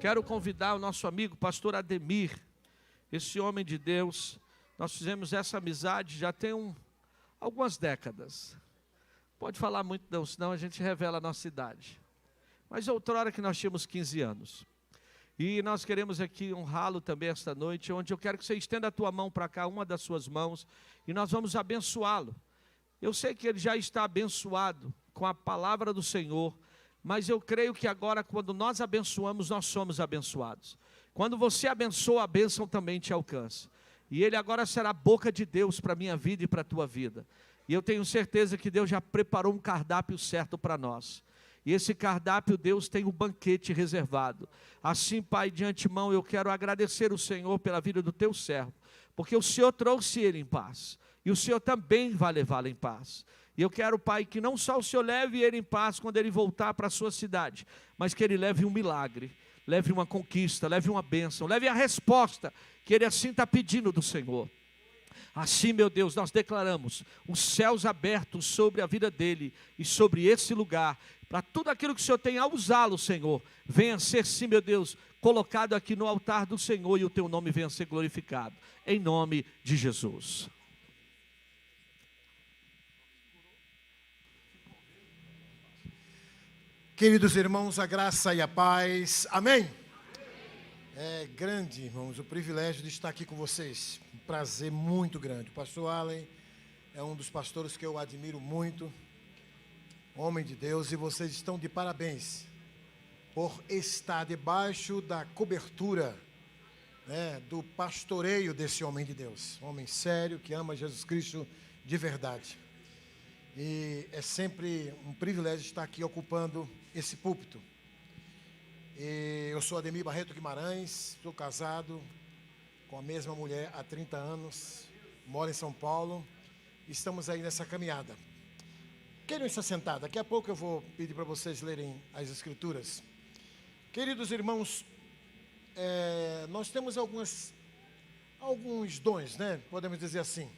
Quero convidar o nosso amigo, pastor Ademir, esse homem de Deus. Nós fizemos essa amizade já tem algumas décadas. Pode falar muito não, senão a gente revela a nossa idade. Mas outrora que nós tínhamos 15 anos. E nós queremos aqui honrá-lo também esta noite, onde eu quero que você estenda a tua mão para cá, uma das suas mãos, e nós vamos abençoá-lo. Eu sei que ele já está abençoado com a palavra do Senhor, mas eu creio que agora, quando nós abençoamos, nós somos abençoados. Quando você abençoa, a bênção também te alcança. E ele agora será a boca de Deus para a minha vida e para a tua vida. E eu tenho certeza que Deus já preparou um cardápio certo para nós. E esse cardápio, Deus tem um banquete reservado. Assim, Pai, de antemão, eu quero agradecer o Senhor pela vida do teu servo, porque o Senhor trouxe ele em paz, e o Senhor também vai levá-lo em paz. E eu quero, Pai, que não só o Senhor leve ele em paz quando ele voltar para a sua cidade, mas que ele leve um milagre, leve uma conquista, leve uma bênção, leve a resposta que ele assim está pedindo do Senhor. Assim, meu Deus, nós declaramos os céus abertos sobre a vida dele e sobre esse lugar, para tudo aquilo que o Senhor tem a usá-lo, Senhor, venha ser, sim, meu Deus, colocado aqui no altar do Senhor e o teu nome venha ser glorificado, em nome de Jesus. Queridos irmãos, a graça e a paz, amém? É grande, irmãos, o privilégio de estar aqui com vocês, um prazer muito grande. O pastor Allen é um dos pastores que eu admiro muito, homem de Deus, e vocês estão de parabéns por estar debaixo da cobertura, do pastoreio desse homem de Deus, um homem sério, que ama Jesus Cristo de verdade. E é sempre um privilégio estar aqui ocupando esse púlpito. Eu sou Ademir Barreto Guimarães, sou casado com a mesma mulher há 30 anos, moro em São Paulo, estamos aí nessa caminhada. Queiram se assentar, daqui a pouco eu vou pedir para vocês lerem as Escrituras. Queridos irmãos, nós temos alguns dons, podemos dizer assim.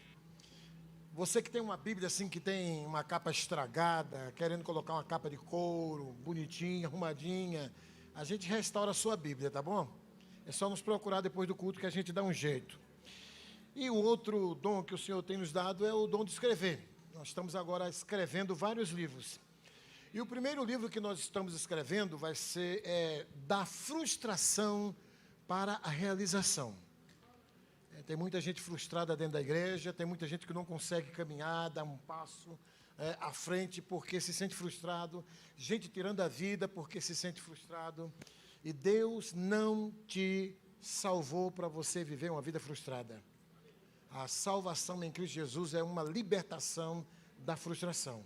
Você que tem uma Bíblia assim, que tem uma capa estragada, querendo colocar uma capa de couro, bonitinha, arrumadinha, a gente restaura a sua Bíblia, tá bom? É só nos procurar depois do culto que a gente dá um jeito. E o outro dom que o Senhor tem nos dado é o dom de escrever. Nós estamos agora escrevendo vários livros. E o primeiro livro que nós estamos escrevendo vai ser Da Frustração para a Realização. Tem muita gente frustrada dentro da igreja, tem muita gente que não consegue caminhar, dar um passo à frente porque se sente frustrado, gente tirando a vida porque se sente frustrado. E Deus não te salvou para você viver uma vida frustrada. A salvação em Cristo Jesus é uma libertação da frustração.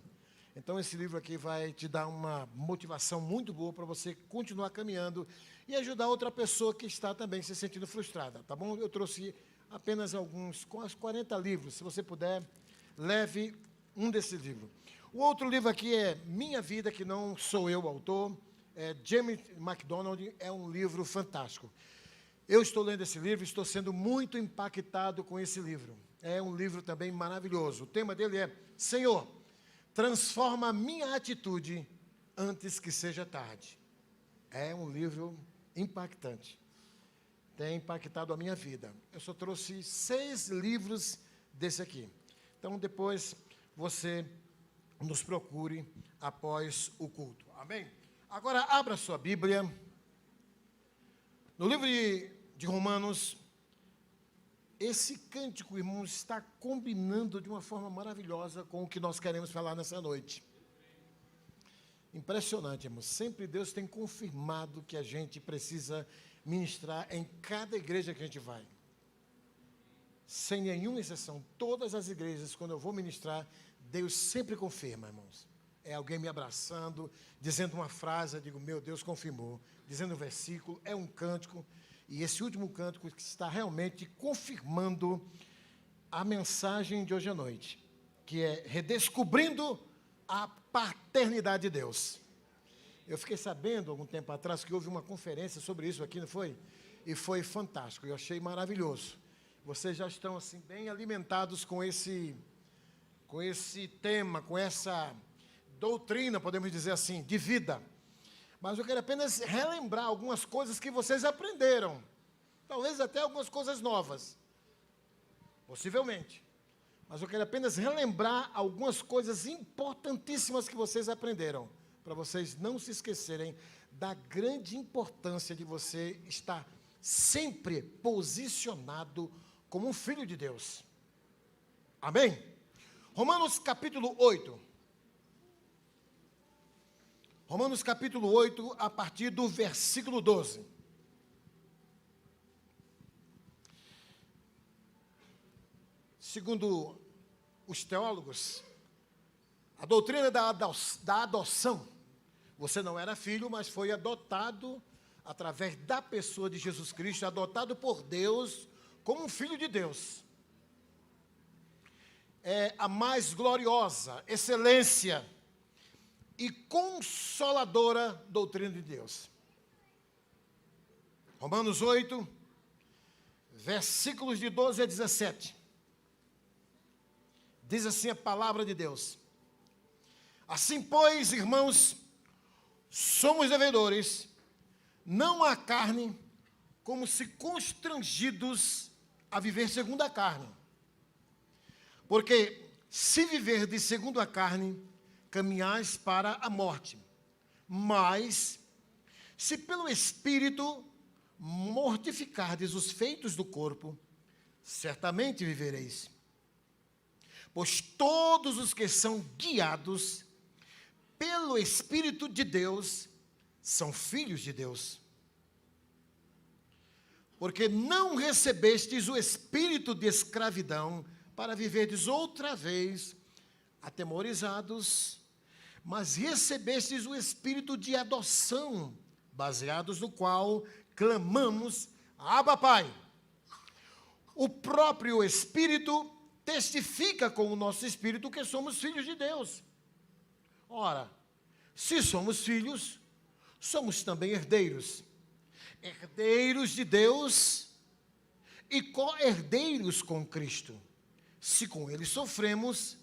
Então esse livro aqui vai te dar uma motivação muito boa para você continuar caminhando e ajudar outra pessoa que está também se sentindo frustrada, tá bom? Eu trouxe apenas quase 40 livros. Se você puder, leve um desses livros. O outro livro aqui é Minha Vida, que não sou eu o autor, James MacDonald, é um livro fantástico. Eu estou lendo esse livro, estou sendo muito impactado com esse livro. É um livro também maravilhoso. O tema dele é: Senhor, transforma a minha atitude antes que seja tarde. É um livro impactante. Tem impactado a minha vida. Eu só trouxe 6 livros desse aqui. Então, depois, você nos procure após o culto. Amém? Agora, abra sua Bíblia. No livro de Romanos, esse cântico, irmãos, está combinando de uma forma maravilhosa com o que nós queremos falar nessa noite. Impressionante, irmãos. Sempre Deus tem confirmado que a gente precisa ministrar em cada igreja que a gente vai. Sem nenhuma exceção, todas as igrejas, quando eu vou ministrar, Deus sempre confirma, irmãos. É alguém me abraçando, dizendo uma frase, eu digo, meu Deus confirmou. Dizendo um versículo, é um cântico. E esse último cântico que está realmente confirmando a mensagem de hoje à noite, que é redescobrindo a paternidade de Deus. Eu fiquei sabendo, algum tempo atrás, que houve uma conferência sobre isso aqui, não foi? E foi fantástico, eu achei maravilhoso. Vocês já estão, assim, bem alimentados com esse tema, com essa doutrina, podemos dizer assim, de vida. mas eu quero apenas relembrar algumas coisas que vocês aprenderam. Talvez até algumas coisas novas. Possivelmente. Mas eu quero apenas relembrar algumas coisas importantíssimas que vocês aprenderam, para vocês não se esquecerem da grande importância de você estar sempre posicionado como um filho de Deus. Amém? Romanos capítulo 8. Romanos capítulo 8, a partir do versículo 12. Segundo os teólogos, a doutrina da adoção, você não era filho, mas foi adotado através da pessoa de Jesus Cristo, adotado por Deus como um filho de Deus. É a mais gloriosa, excelência e consoladora doutrina de Deus. Romanos 8, versículos de 12 a 17. Diz assim a palavra de Deus: assim, pois, irmãos, somos devedores, não à carne, como se constrangidos a viver segundo a carne. Porque se viverdes segundo a carne, caminhais para a morte. Mas, se pelo Espírito mortificardes os feitos do corpo, certamente vivereis. Pois todos os que são guiados pelo Espírito de Deus são filhos de Deus. Porque não recebestes o espírito de escravidão para viverdes outra vez atemorizados, mas recebestes o espírito de adoção, baseados no qual clamamos: Abba, Pai. O próprio Espírito testifica com o nosso espírito que somos filhos de Deus. Ora, se somos filhos, somos também herdeiros. Herdeiros de Deus e co-herdeiros com Cristo. Se com Ele sofremos,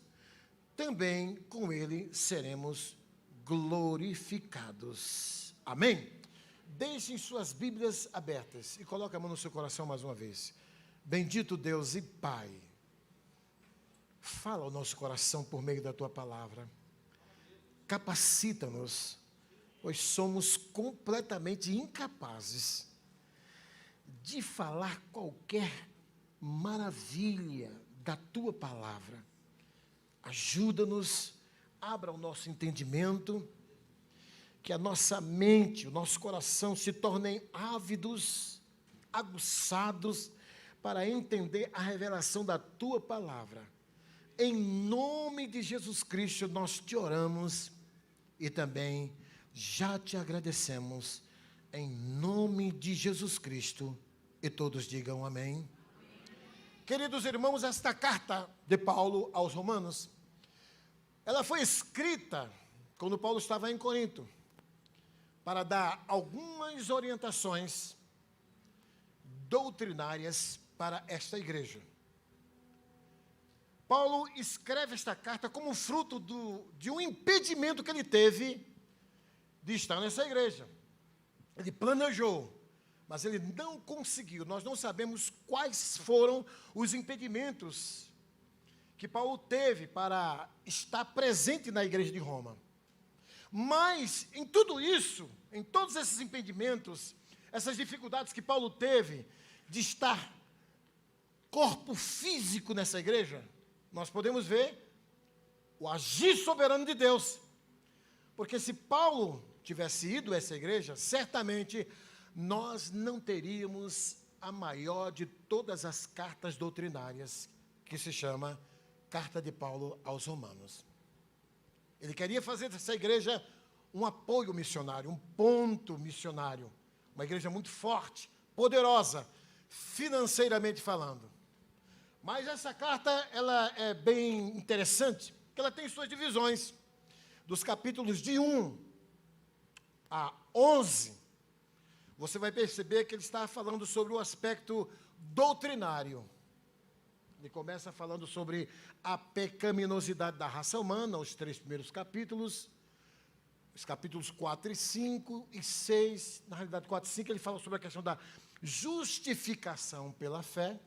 também com Ele seremos glorificados. Amém? Deixem suas Bíblias abertas e coloque a mão no seu coração mais uma vez. Bendito Deus e Pai, fala ao nosso coração por meio da Tua palavra. Capacita-nos, pois somos completamente incapazes de falar qualquer maravilha da Tua palavra. Ajuda-nos, abra o nosso entendimento, que a nossa mente, o nosso coração se tornem ávidos, aguçados, para entender a revelação da Tua palavra. Em nome de Jesus Cristo, nós te oramos e também já te agradecemos, em nome de Jesus Cristo, e todos digam amém. Amém. Queridos irmãos, esta carta de Paulo aos Romanos, ela foi escrita quando Paulo estava em Corinto, para dar algumas orientações doutrinárias para esta igreja. Paulo escreve esta carta como fruto de um impedimento que ele teve de estar nessa igreja. Ele planejou, mas ele não conseguiu. Nós não sabemos quais foram os impedimentos que Paulo teve para estar presente na igreja de Roma. Mas, em tudo isso, em todos esses impedimentos, essas dificuldades que Paulo teve de estar corpo físico nessa igreja, nós podemos ver o agir soberano de Deus. Porque se Paulo tivesse ido a essa igreja, certamente nós não teríamos a maior de todas as cartas doutrinárias, que se chama Carta de Paulo aos Romanos. Ele queria fazer dessa igreja um apoio missionário, um ponto missionário, uma igreja muito forte, poderosa, financeiramente falando. Mas essa carta, ela é bem interessante, porque ela tem suas divisões. Dos capítulos de 1 a 11, você vai perceber que ele está falando sobre o aspecto doutrinário. Ele começa falando sobre a pecaminosidade da raça humana, os 3 primeiros capítulos. os capítulos 4 e 5 e 6, na realidade 4 e 5, ele fala sobre a questão da justificação pela fé.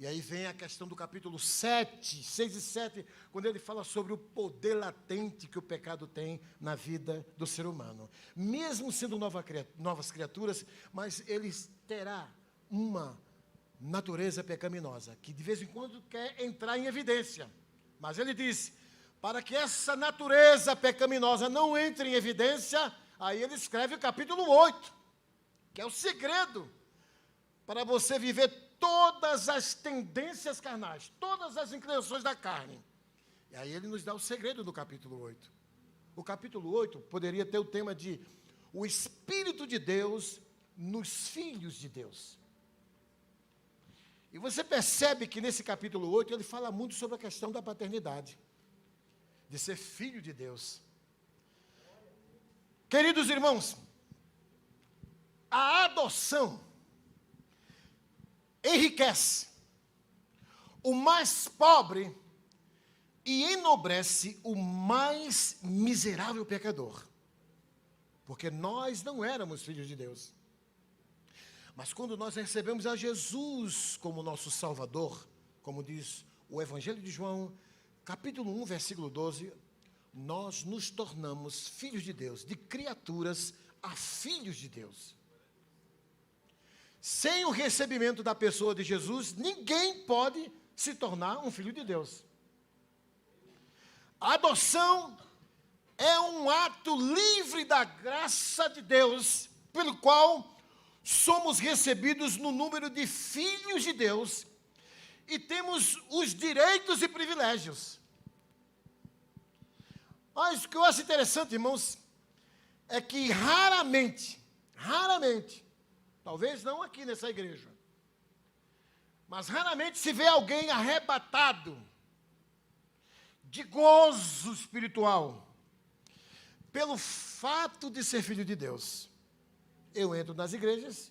E aí vem a questão do capítulo 7, 6 e 7, quando ele fala sobre o poder latente que o pecado tem na vida do ser humano. Mesmo sendo novas criaturas, mas ele terá uma natureza pecaminosa, que de vez em quando quer entrar em evidência. Mas ele diz, para que essa natureza pecaminosa não entre em evidência, aí ele escreve o capítulo 8, que é o segredo para você viver todas as tendências carnais, todas as inclinações da carne. E aí ele nos dá o segredo do capítulo 8. O capítulo 8 poderia ter o tema de o Espírito de Deus nos filhos de Deus. E você percebe que nesse capítulo 8 ele fala muito sobre a questão da paternidade, de ser filho de Deus. Queridos irmãos, a adoção enriquece o mais pobre e enobrece o mais miserável pecador. Porque nós não éramos filhos de Deus. Mas quando nós recebemos a Jesus como nosso Salvador, como diz o Evangelho de João, capítulo 1, versículo 12, nós nos tornamos filhos de Deus, de criaturas a filhos de Deus. Sem o recebimento da pessoa de Jesus, ninguém pode se tornar um filho de Deus. A adoção é um ato livre da graça de Deus, pelo qual somos recebidos no número de filhos de Deus e temos os direitos e privilégios. Mas o que eu acho interessante, irmãos, é que raramente, talvez não aqui nessa igreja, mas raramente se vê alguém arrebatado de gozo espiritual pelo fato de ser filho de Deus. Eu entro nas igrejas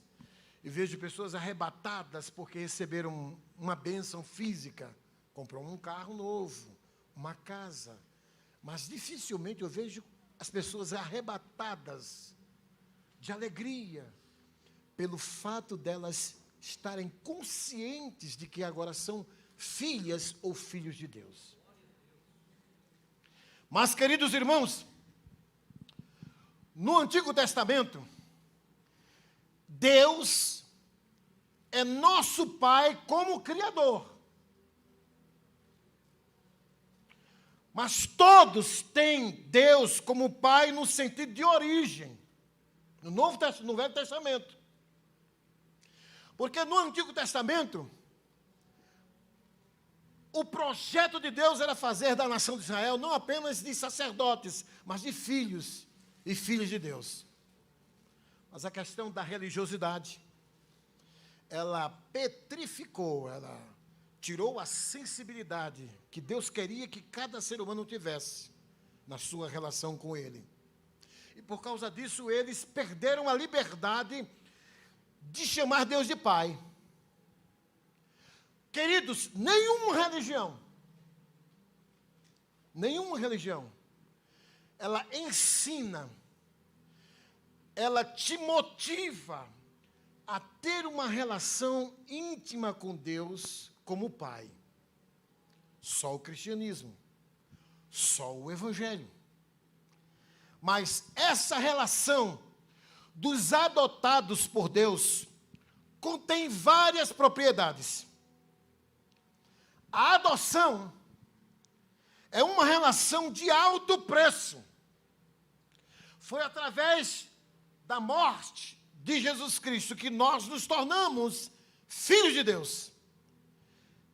e vejo pessoas arrebatadas porque receberam uma bênção física, comprou um carro novo, uma casa, mas dificilmente eu vejo as pessoas arrebatadas de alegria pelo fato delas estarem conscientes de que agora são filhas ou filhos de Deus. Mas, queridos irmãos, no Antigo Testamento, Deus é nosso Pai como Criador. Mas todos têm Deus como Pai no sentido de origem, no Velho Testamento. Porque no Antigo Testamento, o projeto de Deus era fazer da nação de Israel não apenas de sacerdotes, mas de filhos e filhas de Deus. Mas a questão da religiosidade, ela petrificou, ela tirou a sensibilidade que Deus queria que cada ser humano tivesse na sua relação com Ele. E por causa disso, eles perderam a liberdade de chamar Deus de Pai. Queridos, nenhuma religião, ela ensina, ela te motiva a ter uma relação íntima com Deus como Pai. Só o cristianismo, só o Evangelho. Mas essa relação dos adotados por Deus contém várias propriedades. A adoção é uma relação de alto preço. Foi através da morte de Jesus Cristo que nós nos tornamos filhos de Deus.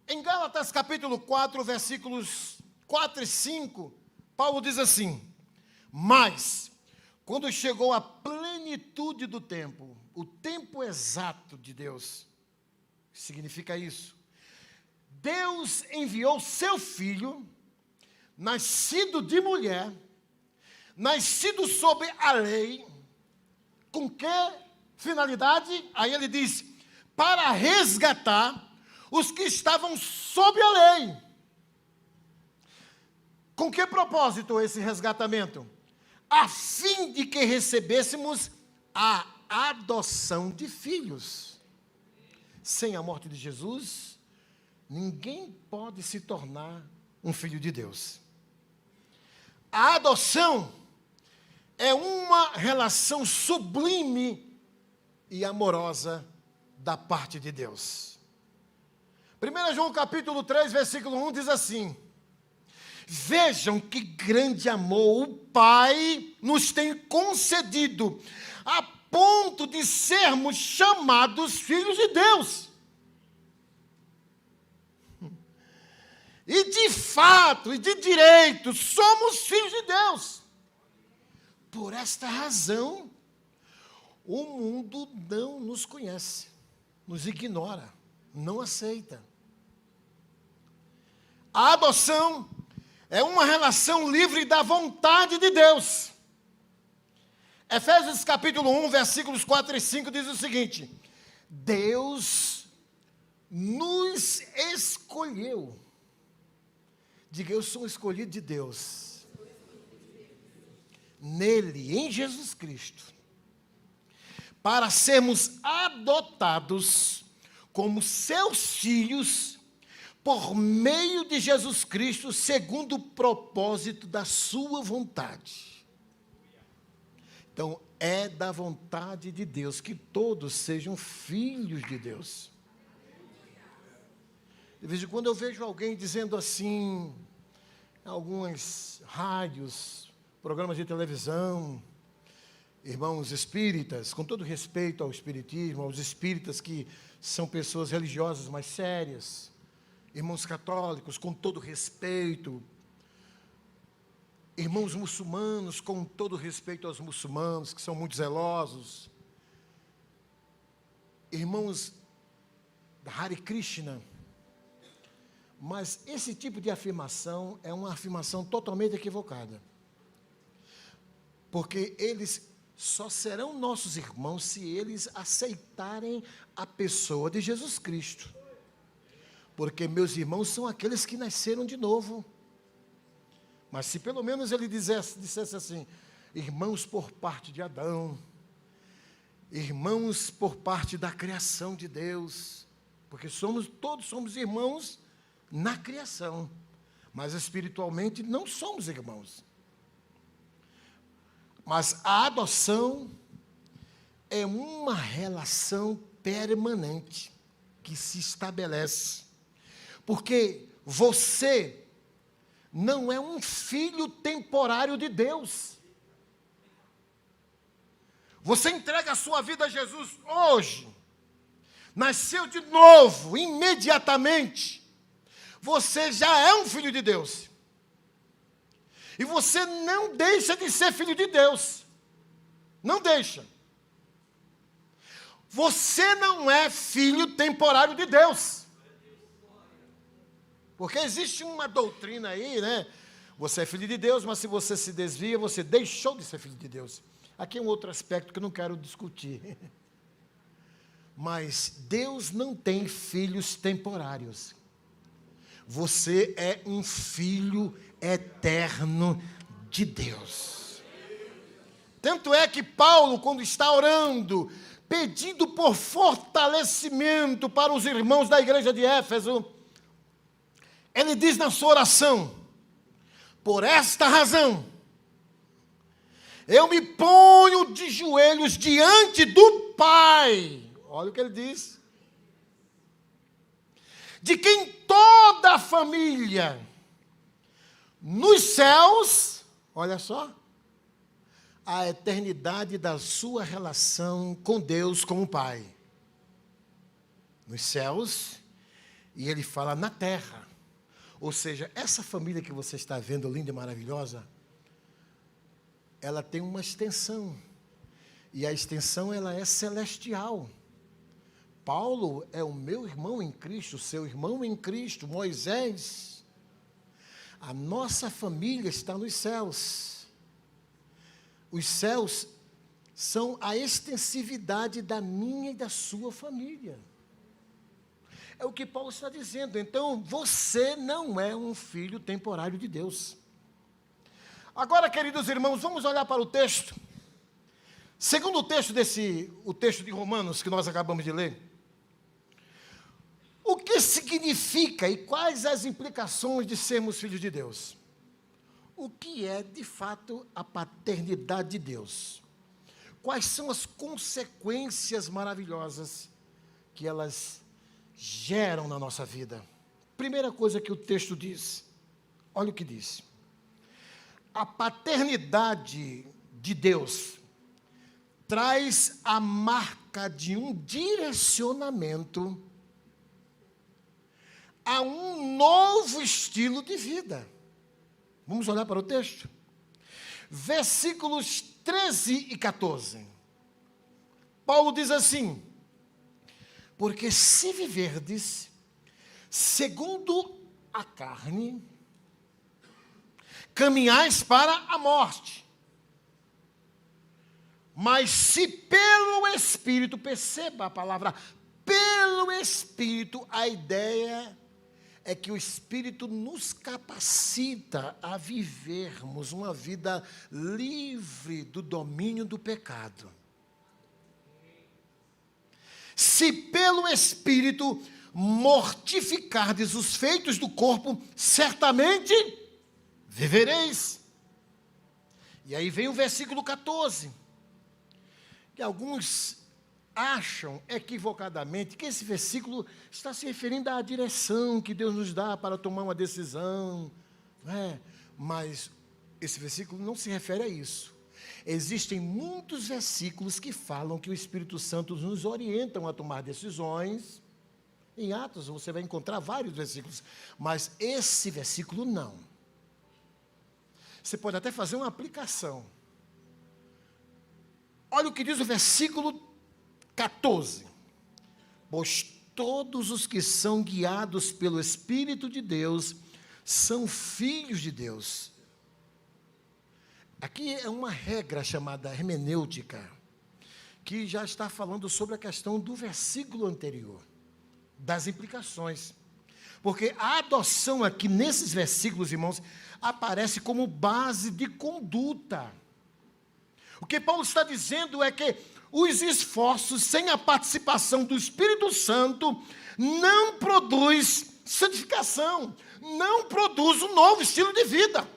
Em Gálatas capítulo 4, versículos 4 e 5, Paulo diz assim: mas, quando chegou a plenitude do tempo, o tempo exato de Deus, significa isso, Deus enviou seu filho, nascido de mulher, nascido sob a lei, com que finalidade? Aí ele diz, para resgatar os que estavam sob a lei. Com que propósito esse resgatamento? A fim de que recebêssemos a adoção de filhos. Sem a morte de Jesus, ninguém pode se tornar um filho de Deus. A adoção é uma relação sublime e amorosa da parte de Deus. 1 João capítulo 3, versículo 1 diz assim: vejam que grande amor o Pai nos tem concedido, a ponto de sermos chamados filhos de Deus. E de fato, e de direito, somos filhos de Deus. Por esta razão, o mundo não nos conhece, nos ignora, não aceita. A adoção é uma relação livre da vontade de Deus. Efésios capítulo 1, versículos 4 e 5 diz o seguinte: Deus nos escolheu. Diga, eu sou escolhido de Deus. Nele, em Jesus Cristo, para sermos adotados como seus filhos, por meio de Jesus Cristo, segundo o propósito da sua vontade. Então, é da vontade de Deus que todos sejam filhos de Deus. De vez em quando eu vejo alguém dizendo assim, em algumas rádios, programas de televisão, irmãos espíritas, com todo respeito ao espiritismo, aos espíritas que são pessoas religiosas mais sérias, irmãos católicos, com todo respeito, irmãos muçulmanos, com todo respeito aos muçulmanos, que são muito zelosos, irmãos da Hare Krishna. Mas esse tipo de afirmação é uma afirmação totalmente equivocada. Porque eles só serão nossos irmãos se eles aceitarem a pessoa de Jesus Cristo. Porque meus irmãos são aqueles que nasceram de novo. Mas se pelo menos ele dissesse assim, irmãos por parte de Adão, irmãos por parte da criação de Deus, porque todos somos irmãos na criação, mas espiritualmente não somos irmãos. Mas a adoção é uma relação permanente que se estabelece, porque você não é um filho temporário de Deus. Você entrega a sua vida a Jesus hoje, nasceu de novo, imediatamente, você já é um filho de Deus. E você não deixa de ser filho de Deus. Não deixa. Você não é filho temporário de Deus. Porque existe uma doutrina aí, né? Você é filho de Deus, mas se você se desvia, você deixou de ser filho de Deus. Aqui é um outro aspecto que eu não quero discutir. Mas Deus não tem filhos temporários. Você é um filho eterno de Deus. Tanto é que Paulo, quando está orando, pedindo por fortalecimento para os irmãos da igreja de Éfeso, ele diz na sua oração: por esta razão, eu me ponho de joelhos diante do Pai. Olha o que ele diz. De quem toda a família nos céus, olha só, a eternidade da sua relação com Deus como Pai. Nos céus, e ele fala na terra. Ou seja, essa família que você está vendo, linda e maravilhosa, ela tem uma extensão. E a extensão, ela é celestial. Paulo é o meu irmão em Cristo, seu irmão em Cristo, Moisés. A nossa família está nos céus. Os céus são a extensividade da minha e da sua família. É o que Paulo está dizendo. Então, você não é um filho temporário de Deus. Agora, queridos irmãos, vamos olhar para o texto. Segundo o texto o texto de Romanos que nós acabamos de ler. O que significa e quais as implicações de sermos filhos de Deus? O que é, de fato, a paternidade de Deus? Quais são as consequências maravilhosas que elas geram na nossa vida? Primeira coisa que o texto diz, olha o que diz. A paternidade de Deus traz a marca de um direcionamento a um novo estilo de vida. Vamos olhar para o texto? Versículos 13 e 14. Paulo diz assim: porque se viverdes segundo a carne, caminhais para a morte. Mas se pelo Espírito, perceba a palavra, pelo Espírito, a ideia é que o Espírito nos capacita a vivermos uma vida livre do domínio do pecado. Se pelo Espírito mortificardes os feitos do corpo, certamente vivereis. E aí vem o versículo 14, que alguns acham equivocadamente que esse versículo está se referindo à direção que Deus nos dá para tomar uma decisão, não é? Mas esse versículo não se refere a isso. Existem muitos versículos que falam que o Espírito Santo nos orientam a tomar decisões. Em Atos você vai encontrar vários versículos, mas esse versículo não. Você pode até fazer uma aplicação. Olha o que diz o versículo 14. Pois todos os que são guiados pelo Espírito de Deus são filhos de Deus. Aqui é uma regra chamada hermenêutica, que já está falando sobre a questão do versículo anterior, das implicações. Porque a adoção aqui nesses versículos, irmãos, aparece como base de conduta. O que Paulo está dizendo é que os esforços sem a participação do Espírito Santo não produz santificação, não produz um novo estilo de vida.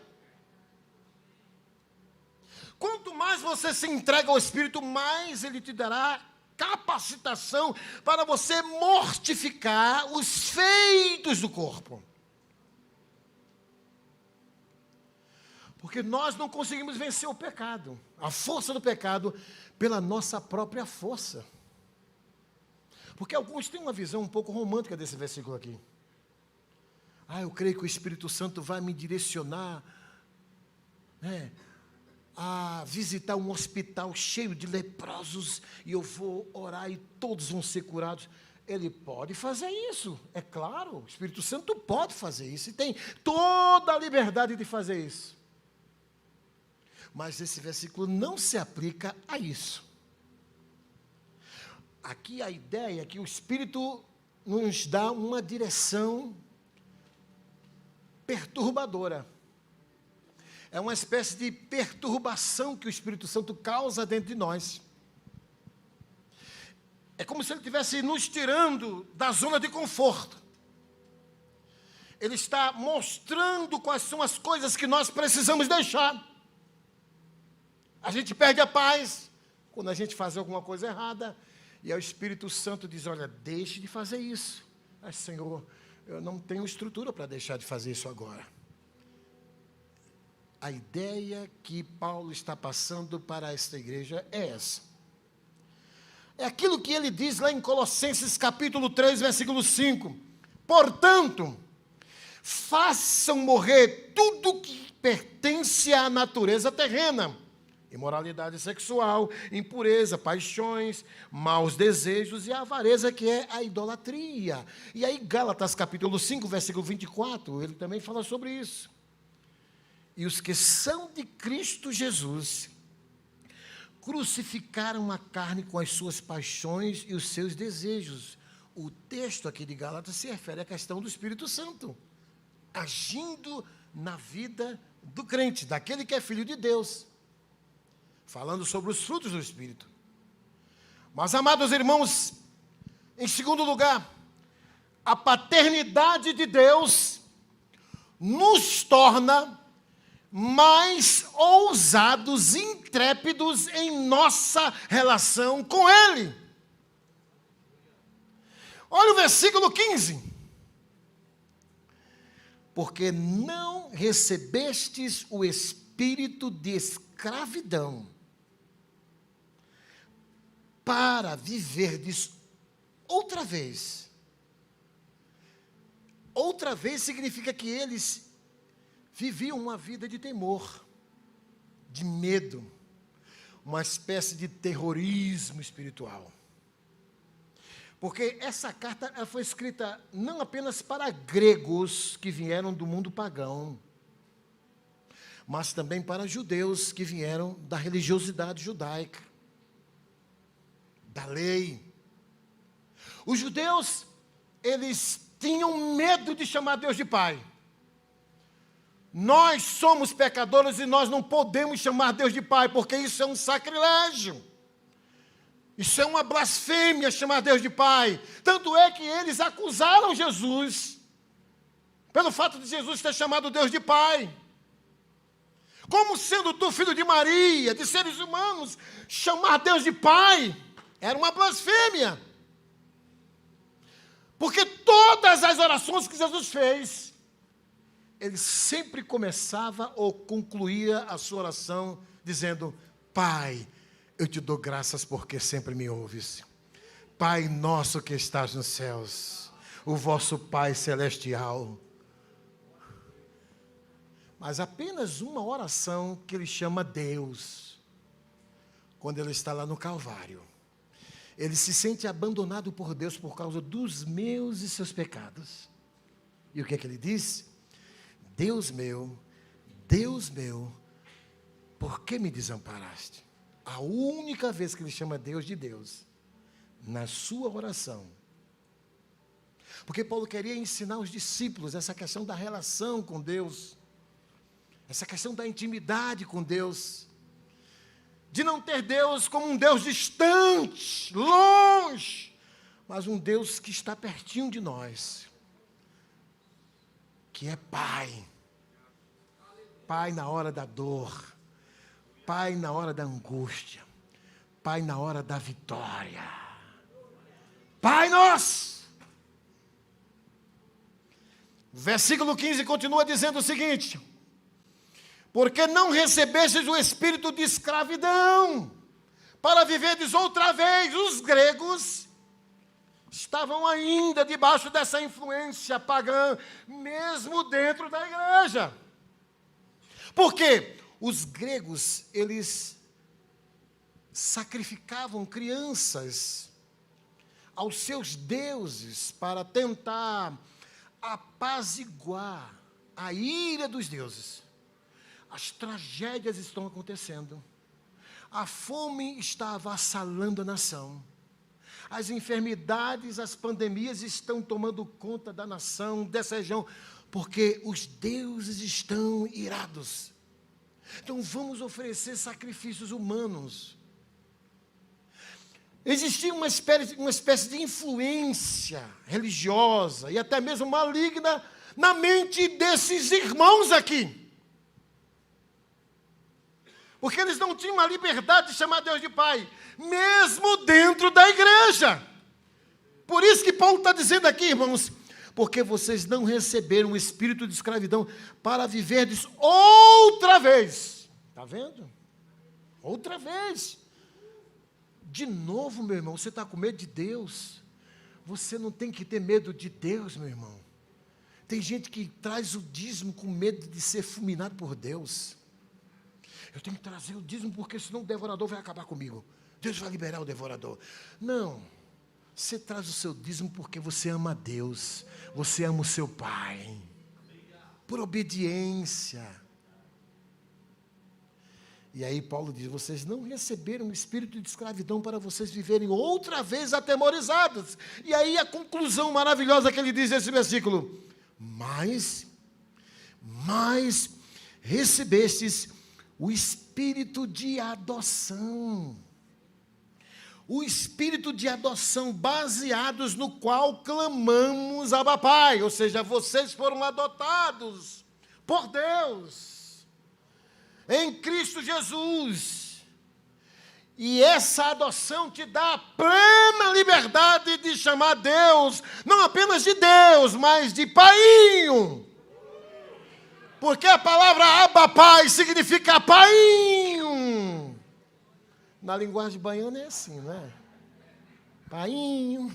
Quanto mais você se entrega ao Espírito, mais Ele te dará capacitação para você mortificar os feitos do corpo. Porque nós não conseguimos vencer o pecado, a força do pecado, pela nossa própria força. Porque alguns têm uma visão um pouco romântica desse versículo aqui. Eu creio que o Espírito Santo vai me direcionar, a visitar um hospital cheio de leprosos, e eu vou orar e todos vão ser curados. Ele pode fazer isso, é claro, o Espírito Santo pode fazer isso, e tem toda a liberdade de fazer isso. Mas esse versículo não se aplica a isso. Aqui a ideia é que o Espírito nos dá uma direção perturbadora. É uma espécie de perturbação que o Espírito Santo causa dentro de nós. É como se ele estivesse nos tirando da zona de conforto. Ele está mostrando quais são as coisas que nós precisamos deixar. A gente perde a paz quando a gente faz alguma coisa errada, e aí o Espírito Santo diz: olha, deixe de fazer isso. Mas, Senhor, eu não tenho estrutura para deixar de fazer isso agora. A ideia que Paulo está passando para esta igreja é essa. É aquilo que ele diz lá em Colossenses capítulo 3, versículo 5. Portanto, façam morrer tudo que pertence à natureza terrena: imoralidade sexual, impureza, paixões, maus desejos e a avareza, que é a idolatria. E aí Gálatas capítulo 5, versículo 24, ele também fala sobre isso. E os que são de Cristo Jesus crucificaram a carne com as suas paixões e os seus desejos. O texto aqui de Gálatas se refere à questão do Espírito Santo agindo na vida do crente, daquele que é filho de Deus, falando sobre os frutos do Espírito. Mas, amados irmãos, em segundo lugar, a paternidade de Deus nos torna mais ousados, intrépidos em nossa relação com Ele. Olha o versículo 15. Porque não recebestes o espírito de escravidão, para viverdes outra vez. Outra vez significa que eles viviam uma vida de temor, de medo, uma espécie de terrorismo espiritual. Porque essa carta ela foi escrita não apenas para gregos que vieram do mundo pagão, mas também para judeus que vieram da religiosidade judaica, da lei. Os judeus, eles tinham medo de chamar Deus de Pai. Nós somos pecadores e nós não podemos chamar Deus de Pai, porque isso é um sacrilégio. Isso é uma blasfêmia, chamar Deus de Pai. Tanto é que eles acusaram Jesus, pelo fato de Jesus ter chamado Deus de Pai. Como sendo tu filho de Maria, de seres humanos, chamar Deus de Pai era uma blasfêmia. Porque todas as orações que Jesus fez, ele sempre começava ou concluía a sua oração dizendo: Pai, eu te dou graças porque sempre me ouves. Pai nosso que estás nos céus, o vosso Pai celestial. Mas apenas uma oração que ele chama Deus, quando ele está lá no Calvário. Ele se sente abandonado por Deus por causa dos meus e seus pecados. E o que é que ele diz? Deus meu, por que me desamparaste? A única vez que ele chama Deus de Deus, na sua oração. Porque Paulo queria ensinar os discípulos essa questão da relação com Deus, essa questão da intimidade com Deus, de não ter Deus como um Deus distante, longe, mas um Deus que está pertinho de nós, que é Pai. Pai na hora da dor, Pai na hora da angústia, Pai na hora da vitória. Pai nosso! Versículo 15 continua dizendo o seguinte: porque não recebestes o espírito de escravidão, para viverdes outra vez. Os gregos estavam ainda debaixo dessa influência pagã, mesmo dentro da igreja. Por quê? Os gregos, eles sacrificavam crianças aos seus deuses para tentar apaziguar a ira dos deuses. As tragédias estão acontecendo. A fome está avassalando a nação. As enfermidades, as pandemias estão tomando conta da nação, dessa região, porque os deuses estão irados. Então vamos oferecer sacrifícios humanos. Existia uma espécie de influência religiosa e até mesmo maligna na mente desses irmãos aqui. Porque eles não tinham a liberdade de chamar Deus de Pai, mesmo dentro da igreja. Por isso que Paulo está dizendo aqui, irmãos, porque vocês não receberam o espírito de escravidão para viverdes outra vez. Está vendo? Outra vez. De novo, meu irmão, você está com medo de Deus. Você não tem que ter medo de Deus, meu irmão. Tem gente que traz o dízimo com medo de ser fulminado por Deus. Eu tenho que trazer o dízimo porque senão o devorador vai acabar comigo. Deus vai liberar o devorador. Não. Você traz o seu dízimo porque você ama a Deus. Você ama o seu Pai. Por obediência. E aí Paulo diz: vocês não receberam o espírito de escravidão para vocês viverem outra vez atemorizados. E aí a conclusão maravilhosa que ele diz nesse versículo: mas recebestes o Espírito de adoção. O Espírito de adoção, baseados no qual clamamos Abba Pai. Ou seja, vocês foram adotados por Deus, em Cristo Jesus. E essa adoção te dá a plena liberdade de chamar Deus, não apenas de Deus, mas de Painho. Porque a palavra Abba Pai significa Painho. Na linguagem baiana é assim, não é? Painho.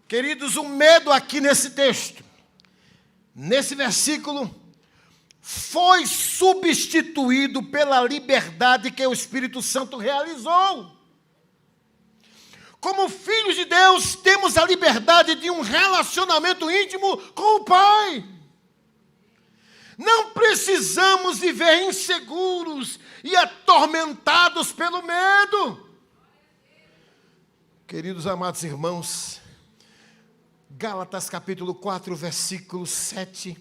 Queridos, o medo aqui nesse texto, nesse versículo, foi substituído pela liberdade que o Espírito Santo realizou. Como filhos de Deus, temos a liberdade de um relacionamento íntimo com o Pai. Não precisamos viver inseguros e atormentados pelo medo. Queridos amados irmãos, Gálatas capítulo 4, versículo 7.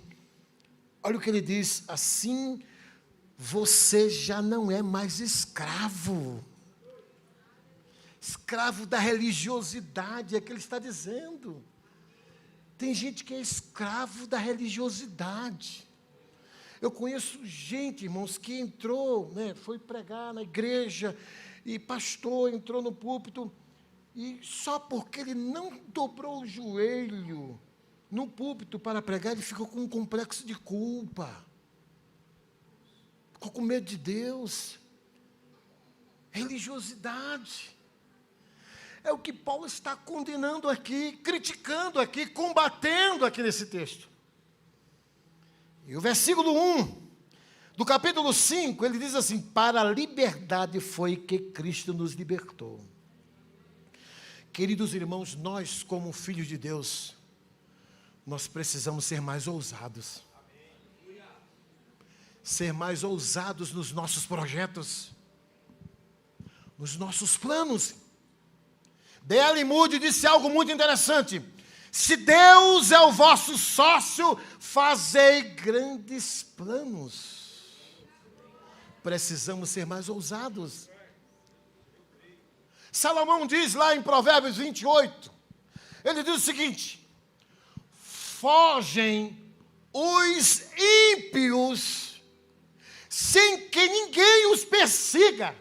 Olha o que ele diz: assim você já não é mais escravo. Escravo da religiosidade, é o que ele está dizendo. Tem gente que é escravo da religiosidade. Eu conheço gente, irmãos, que entrou, foi pregar na igreja, e pastor entrou no púlpito, e só porque ele não dobrou o joelho no púlpito para pregar, ele ficou com um complexo de culpa. Ficou com medo de Deus. Religiosidade. É o que Paulo está condenando aqui, criticando aqui, combatendo aqui nesse texto. E o versículo 1 do capítulo 5, ele diz assim: para a liberdade foi que Cristo nos libertou. Queridos irmãos, nós como filhos de Deus, nós precisamos ser mais ousados. Ser mais ousados nos nossos projetos, nos nossos planos. D.L. Moody disse algo muito interessante: se Deus é o vosso sócio, fazei grandes planos. Precisamos ser mais ousados. Salomão diz lá em Provérbios 28, ele diz o seguinte: fogem os ímpios sem que ninguém os persiga.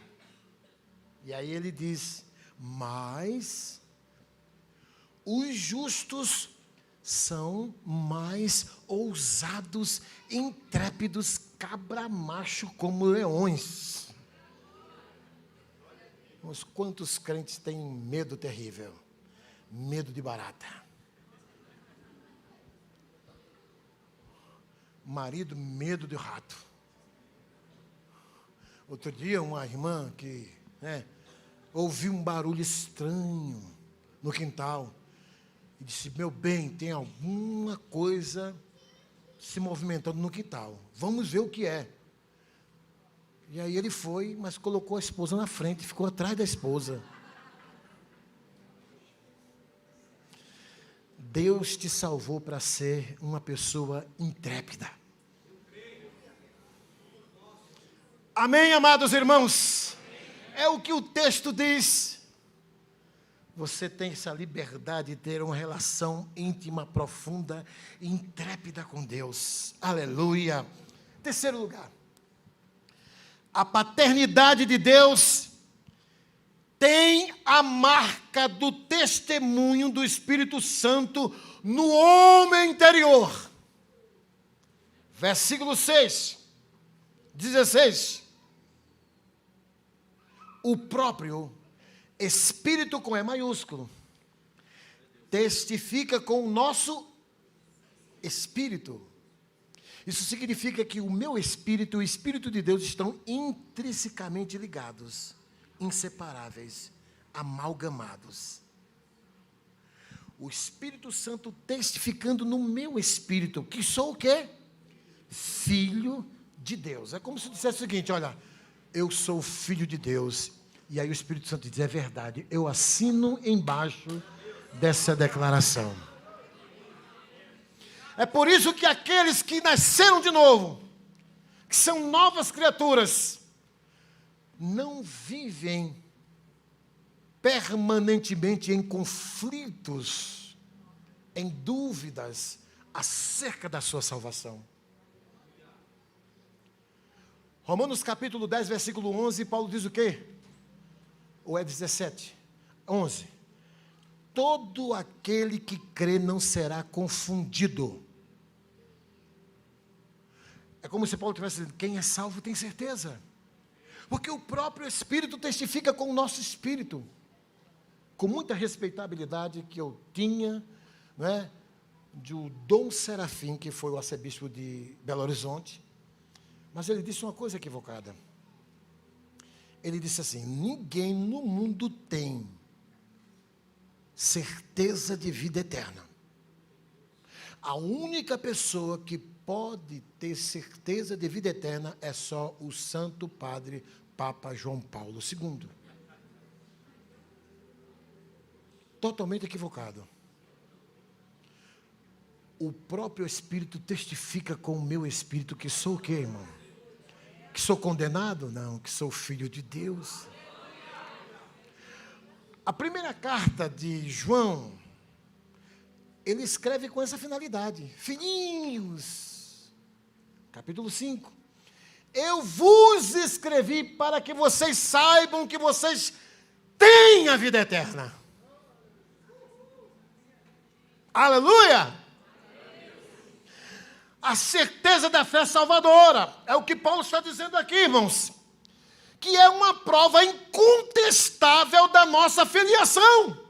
E aí ele diz: mas os justos são mais ousados, intrépidos, cabra-macho como leões. Mas quantos crentes têm medo terrível? Medo de barata. Marido, medo de rato. Outro dia, uma irmã que ouviu um barulho estranho no quintal e disse: meu bem, tem alguma coisa se movimentando no quintal, vamos ver o que é. E aí ele foi, mas colocou a esposa na frente, ficou atrás da esposa. Deus te salvou para ser uma pessoa intrépida. Amém, amados irmãos? É o que o texto diz. Você tem essa liberdade de ter uma relação íntima, profunda e intrépida com Deus. Aleluia. Terceiro lugar. A paternidade de Deus tem a marca do testemunho do Espírito Santo no homem interior. Versículo 6, 16. O próprio Espírito, com E maiúsculo, testifica com o nosso espírito. Isso significa que o meu espírito e o Espírito de Deus estão intrinsecamente ligados, inseparáveis, amalgamados. O Espírito Santo testificando no meu espírito, que sou o quê? Filho de Deus. É como se dissesse o seguinte: olha, eu sou filho de Deus. E aí o Espírito Santo diz: é verdade, eu assino embaixo dessa declaração. É por isso que aqueles que nasceram de novo, que são novas criaturas, não vivem permanentemente em conflitos, em dúvidas acerca da sua salvação. Romanos capítulo 10, versículo 11, Paulo diz o quê? Ou é 17? 11. Todo aquele que crê não será confundido. É como se Paulo estivesse dizendo, quem é salvo tem certeza. Porque o próprio Espírito testifica com o nosso espírito. Com muita respeitabilidade que eu tinha, né, de Dom Serafim, que foi o arcebispo de Belo Horizonte. Mas ele disse uma coisa equivocada. Ele disse assim, ninguém no mundo tem certeza de vida eterna. A única pessoa que pode ter certeza de vida eterna é só o Santo Padre Papa João Paulo II. Totalmente equivocado. O próprio Espírito testifica com o meu espírito que sou o quê, irmão? Que sou condenado? Não, que sou filho de Deus. A primeira carta de João, ele escreve com essa finalidade. Filhinhos, capítulo 5. Eu vos escrevi para que vocês saibam que vocês têm a vida eterna. Aleluia! A certeza da fé salvadora. É o que Paulo está dizendo aqui, irmãos. Que é uma prova incontestável da nossa filiação.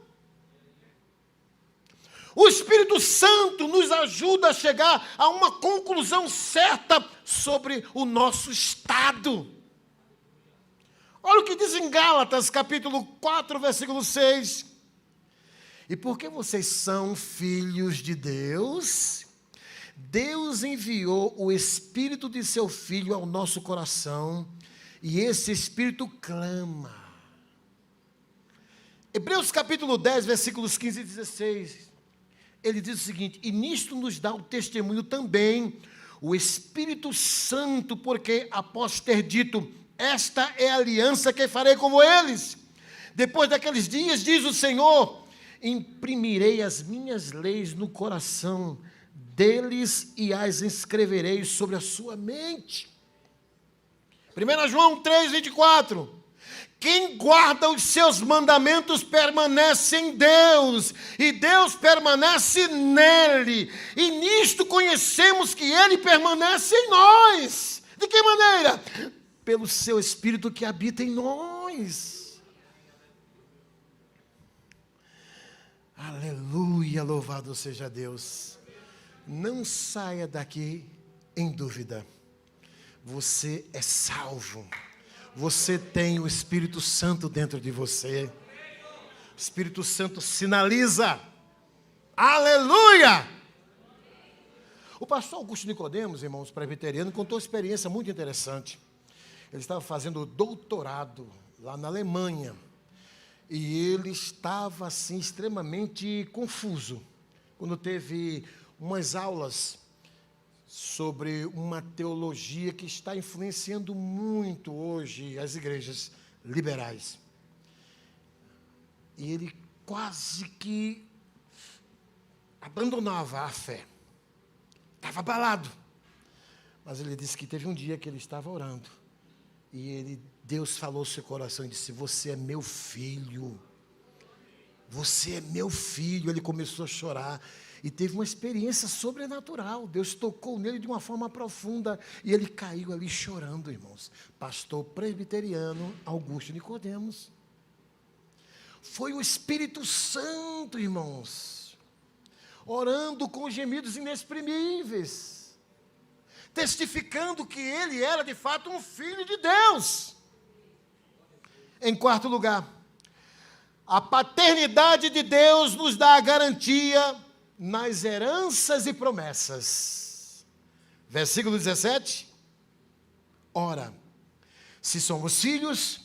O Espírito Santo nos ajuda a chegar a uma conclusão certa sobre o nosso estado. Olha o que diz em Gálatas, capítulo 4, versículo 6. E porque vocês são filhos de Deus, Deus enviou o Espírito de seu Filho ao nosso coração, e esse Espírito clama. Hebreus capítulo 10, versículos 15 e 16, ele diz o seguinte, e nisto nos dá o testemunho também o Espírito Santo, porque após ter dito, esta é a aliança que farei com eles, depois daqueles dias, diz o Senhor, imprimirei as minhas leis no coração deles e as escreverei sobre a sua mente. 1 João 3, 24. Quem guarda os seus mandamentos permanece em Deus, e Deus permanece nele. E nisto conhecemos que ele permanece em nós. De que maneira? Pelo seu Espírito que habita em nós. Aleluia, louvado seja Deus. Não saia daqui em dúvida. Você é salvo. Você tem o Espírito Santo dentro de você. O Espírito Santo sinaliza. Aleluia! O pastor Augusto Nicodemos, irmãos presbiterianos, contou uma experiência muito interessante. Ele estava fazendo doutorado lá na Alemanha. E ele estava, assim, extremamente confuso. Quando teve umas aulas sobre uma teologia que está influenciando muito hoje as igrejas liberais. E ele quase que abandonava a fé. Estava abalado. Mas ele disse que teve um dia que ele estava orando. E Deus falou ao seu coração e disse, você é meu filho. Você é meu filho. Ele começou a chorar. E teve uma experiência sobrenatural. Deus tocou nele de uma forma profunda. E ele caiu ali chorando, irmãos. Pastor presbiteriano Augusto Nicodemos. Foi o Espírito Santo, irmãos. Orando com gemidos inexprimíveis. Testificando que ele era de fato um filho de Deus. Em quarto lugar, a paternidade de Deus nos dá a garantia nas heranças e promessas. Versículo 17. Ora, se somos filhos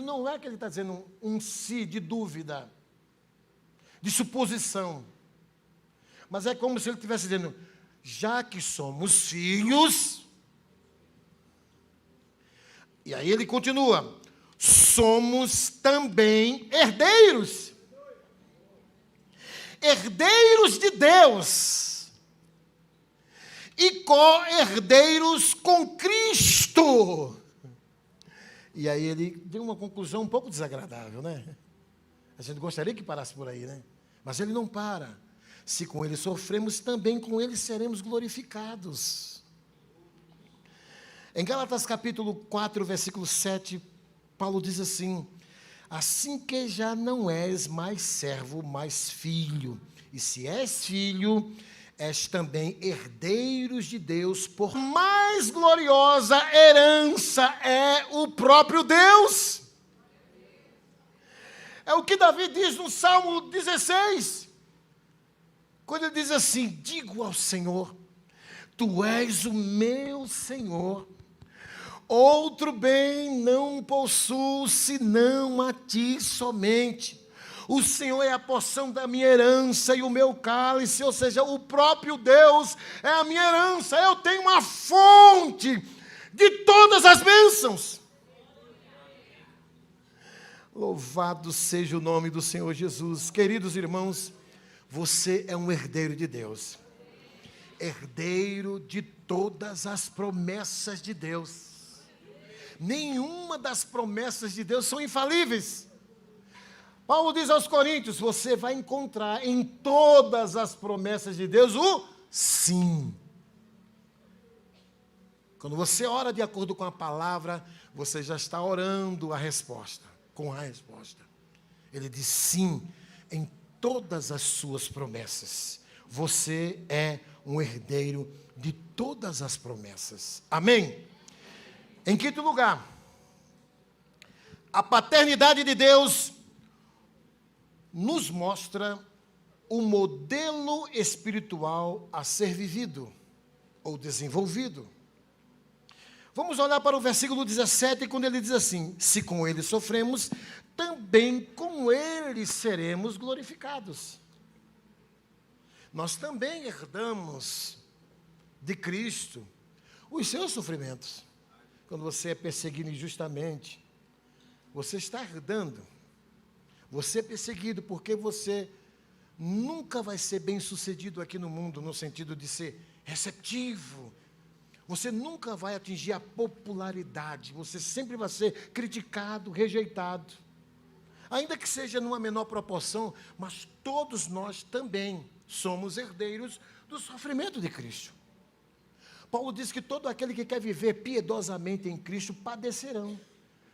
não é que ele está dizendo um si de dúvida, de suposição, mas é como se ele estivesse dizendo, já que somos filhos, e aí ele continua, somos também herdeiros. Herdeiros de Deus e co-herdeiros com Cristo. E aí ele deu uma conclusão um pouco desagradável, né? A gente gostaria que parasse por aí, né? Mas ele não para. Se com ele sofremos, também com ele seremos glorificados. Em Gálatas capítulo 4, versículo 7, Paulo diz assim, assim que já não és mais servo, mas filho. E se és filho, és também herdeiros de Deus, por mais gloriosa herança é o próprio Deus. É o que Davi diz no Salmo 16, quando ele diz assim, digo ao Senhor, tu és o meu Senhor, outro bem não possuo, senão a ti somente. O Senhor é a porção da minha herança e o meu cálice, ou seja, o próprio Deus é a minha herança. Eu tenho uma fonte de todas as bênçãos. Louvado seja o nome do Senhor Jesus. Queridos irmãos, você é um herdeiro de Deus. Herdeiro de todas as promessas de Deus. Nenhuma das promessas de Deus são infalíveis. Paulo diz aos Coríntios, você vai encontrar em todas as promessas de Deus o sim. Quando você ora de acordo com a palavra, você já está orando a resposta, com a resposta. Ele diz sim em todas as suas promessas. Você é um herdeiro de todas as promessas. Amém? Em quinto lugar, a paternidade de Deus nos mostra o modelo espiritual a ser vivido ou desenvolvido. Vamos olhar para o versículo 17, quando ele diz assim, se com ele sofremos, também com ele seremos glorificados. Nós também herdamos de Cristo os seus sofrimentos. Quando você é perseguido injustamente, você está herdando. Você é perseguido porque você nunca vai ser bem-sucedido aqui no mundo, no sentido de ser receptivo. Você nunca vai atingir a popularidade. Você sempre vai ser criticado, rejeitado. Ainda que seja numa menor proporção, mas todos nós também somos herdeiros do sofrimento de Cristo. Paulo diz que todo aquele que quer viver piedosamente em Cristo padecerão.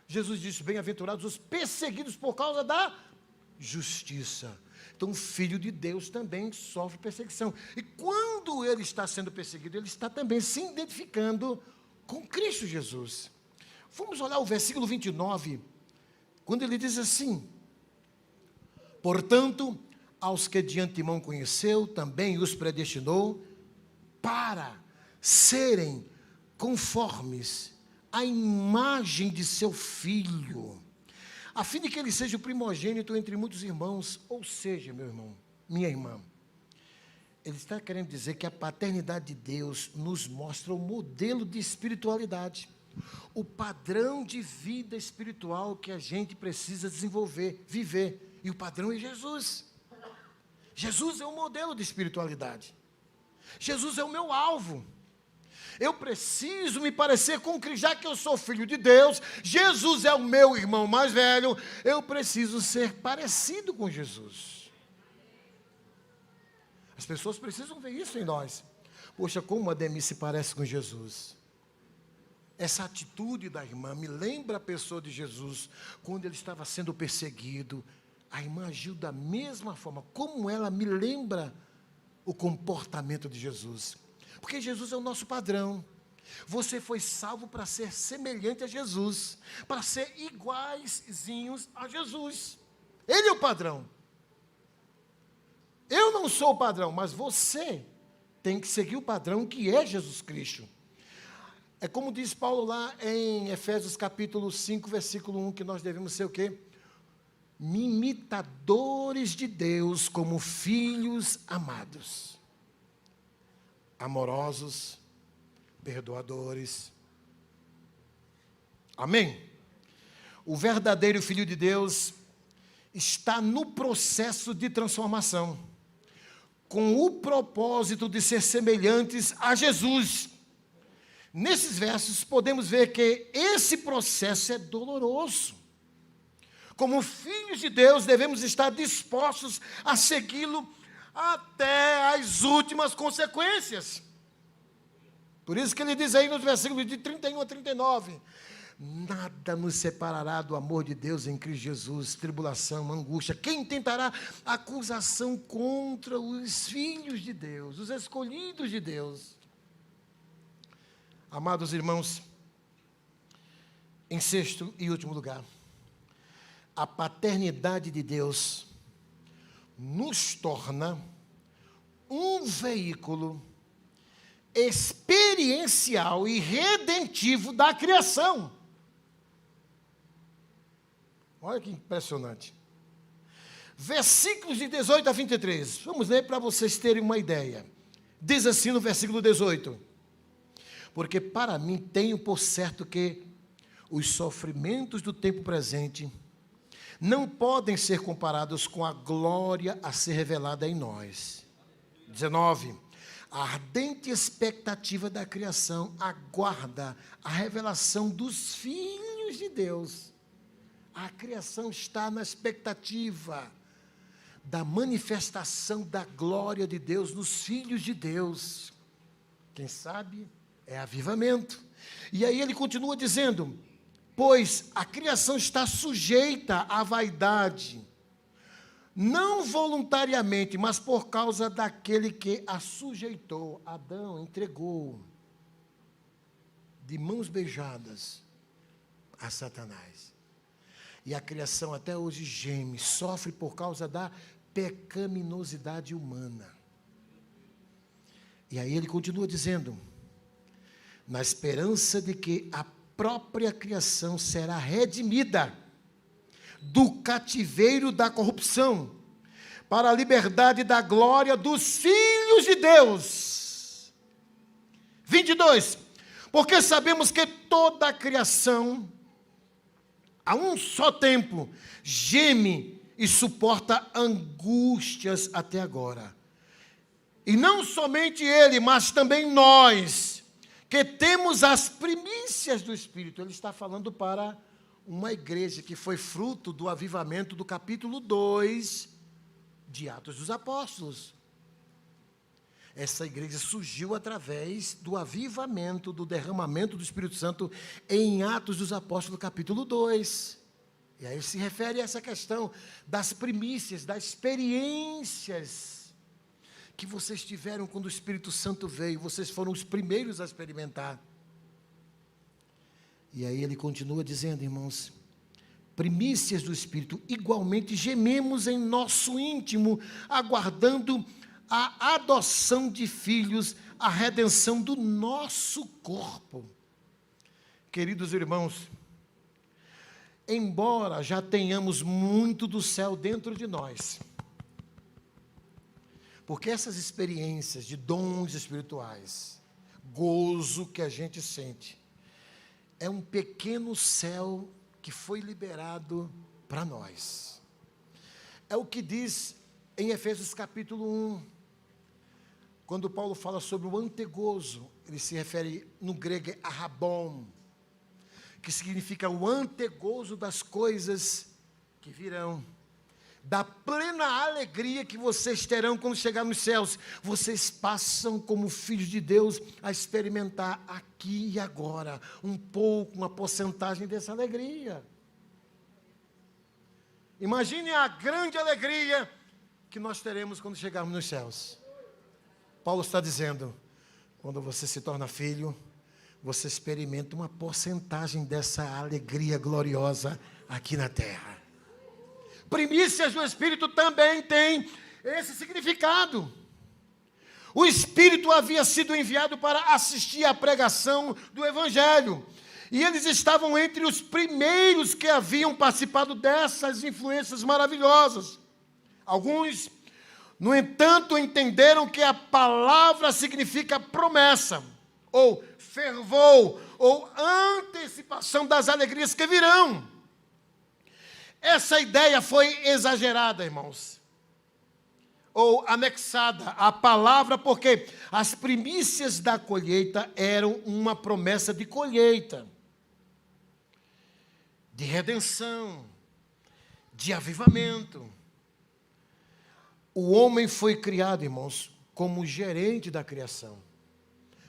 Jesus disse, bem-aventurados os perseguidos por causa da justiça. Então, o Filho de Deus também sofre perseguição. E quando ele está sendo perseguido, ele está também se identificando com Cristo Jesus. Vamos olhar o versículo 29, quando ele diz assim, portanto, aos que de antemão conheceu, também os predestinou para serem conformes à imagem de seu Filho, a fim de que ele seja o primogênito entre muitos irmãos, ou seja, meu irmão, minha irmã, ele está querendo dizer que a paternidade de Deus nos mostra o modelo de espiritualidade, o padrão de vida espiritual que a gente precisa desenvolver, viver, e o padrão é Jesus. Jesus é o modelo de espiritualidade. Jesus é o meu alvo. Eu preciso me parecer com Cristo, já que eu sou filho de Deus, Jesus é o meu irmão mais velho, eu preciso ser parecido com Jesus. As pessoas precisam ver isso em nós. Poxa, como a Ademir se parece com Jesus. Essa atitude da irmã me lembra a pessoa de Jesus, quando ele estava sendo perseguido, a irmã agiu da mesma forma, como ela me lembra o comportamento de Jesus. Porque Jesus é o nosso padrão. Você foi salvo para ser semelhante a Jesus, para ser iguaizinhos a Jesus. Ele é o padrão. Eu não sou o padrão, mas você tem que seguir o padrão que é Jesus Cristo. É como diz Paulo lá em Efésios capítulo 5, versículo 1, que nós devemos ser o quê? Imitadores de Deus como filhos amados. amorosos, perdoadores. Amém? O verdadeiro Filho de Deus está no processo de transformação, com o propósito de ser semelhantes a Jesus. Nesses versos podemos ver que esse processo é doloroso. Como filhos de Deus, devemos estar dispostos a segui-lo até as últimas consequências. Por isso que ele diz aí nos versículos de 31 a 39, nada nos separará do amor de Deus em Cristo Jesus, tribulação, angústia. Quem tentará acusação contra os filhos de Deus, os escolhidos de Deus? Amados irmãos, em sexto e último lugar, a paternidade de Deus nos torna um veículo experiencial e redentivo da criação. Olha que impressionante. Versículos de 18 a 23. Vamos ler para vocês terem uma ideia. Diz assim no versículo 18: porque para mim tenho por certo que os sofrimentos do tempo presente não podem ser comparados com a glória a ser revelada em nós. 19. A ardente expectativa da criação aguarda a revelação dos filhos de Deus. A criação está na expectativa da manifestação da glória de Deus nos filhos de Deus. Quem sabe é avivamento. E aí ele continua dizendo: pois a criação está sujeita à vaidade, não voluntariamente, mas por causa daquele que a sujeitou. Adão entregou de mãos beijadas a Satanás. E a criação até hoje geme, sofre por causa da pecaminosidade humana. E aí ele continua dizendo: na esperança de que a própria criação será redimida do cativeiro da corrupção, para a liberdade da glória dos filhos de Deus. 22. Porque sabemos que toda a criação, a um só tempo, geme e suporta angústias até agora. E não somente ele, mas também nós, que temos as primícias do Espírito. Ele está falando para uma igreja que foi fruto do avivamento do capítulo 2 de Atos dos Apóstolos. Essa igreja surgiu através do avivamento, do derramamento do Espírito Santo em Atos dos Apóstolos, capítulo 2. E aí se refere a essa questão das primícias, das experiências que vocês tiveram quando o Espírito Santo veio. Vocês foram os primeiros a experimentar. E aí ele continua dizendo, irmãos: primícias do Espírito, igualmente gememos em nosso íntimo, aguardando a adoção de filhos, a redenção do nosso corpo. Queridos irmãos, embora já tenhamos muito do céu dentro de nós, porque essas experiências de dons espirituais, gozo que a gente sente, é um pequeno céu que foi liberado para nós. É o que diz em Efésios capítulo 1, quando Paulo fala sobre o antegozo, ele se refere no grego a rabon, que significa o antegozo das coisas que virão, da plena alegria que vocês terão quando chegar nos céus. Vocês passam como filhos de Deus a experimentar aqui e agora um pouco, uma porcentagem dessa alegria. Imagine a grande alegria que nós teremos quando chegarmos nos céus. Paulo está dizendo, quando você se torna filho, você experimenta uma porcentagem dessa alegria gloriosa aqui na terra. Primícias do Espírito também tem esse significado. O Espírito havia sido enviado para assistir à pregação do Evangelho. E eles estavam entre os primeiros que haviam participado dessas influências maravilhosas. Alguns No entanto, entenderam que a palavra significa promessa, ou fervor, ou antecipação das alegrias que virão. Essa ideia foi exagerada, irmãos, ou anexada à palavra, porque as primícias da colheita eram uma promessa de colheita, de redenção, de avivamento. O homem foi criado, irmãos, como gerente da criação,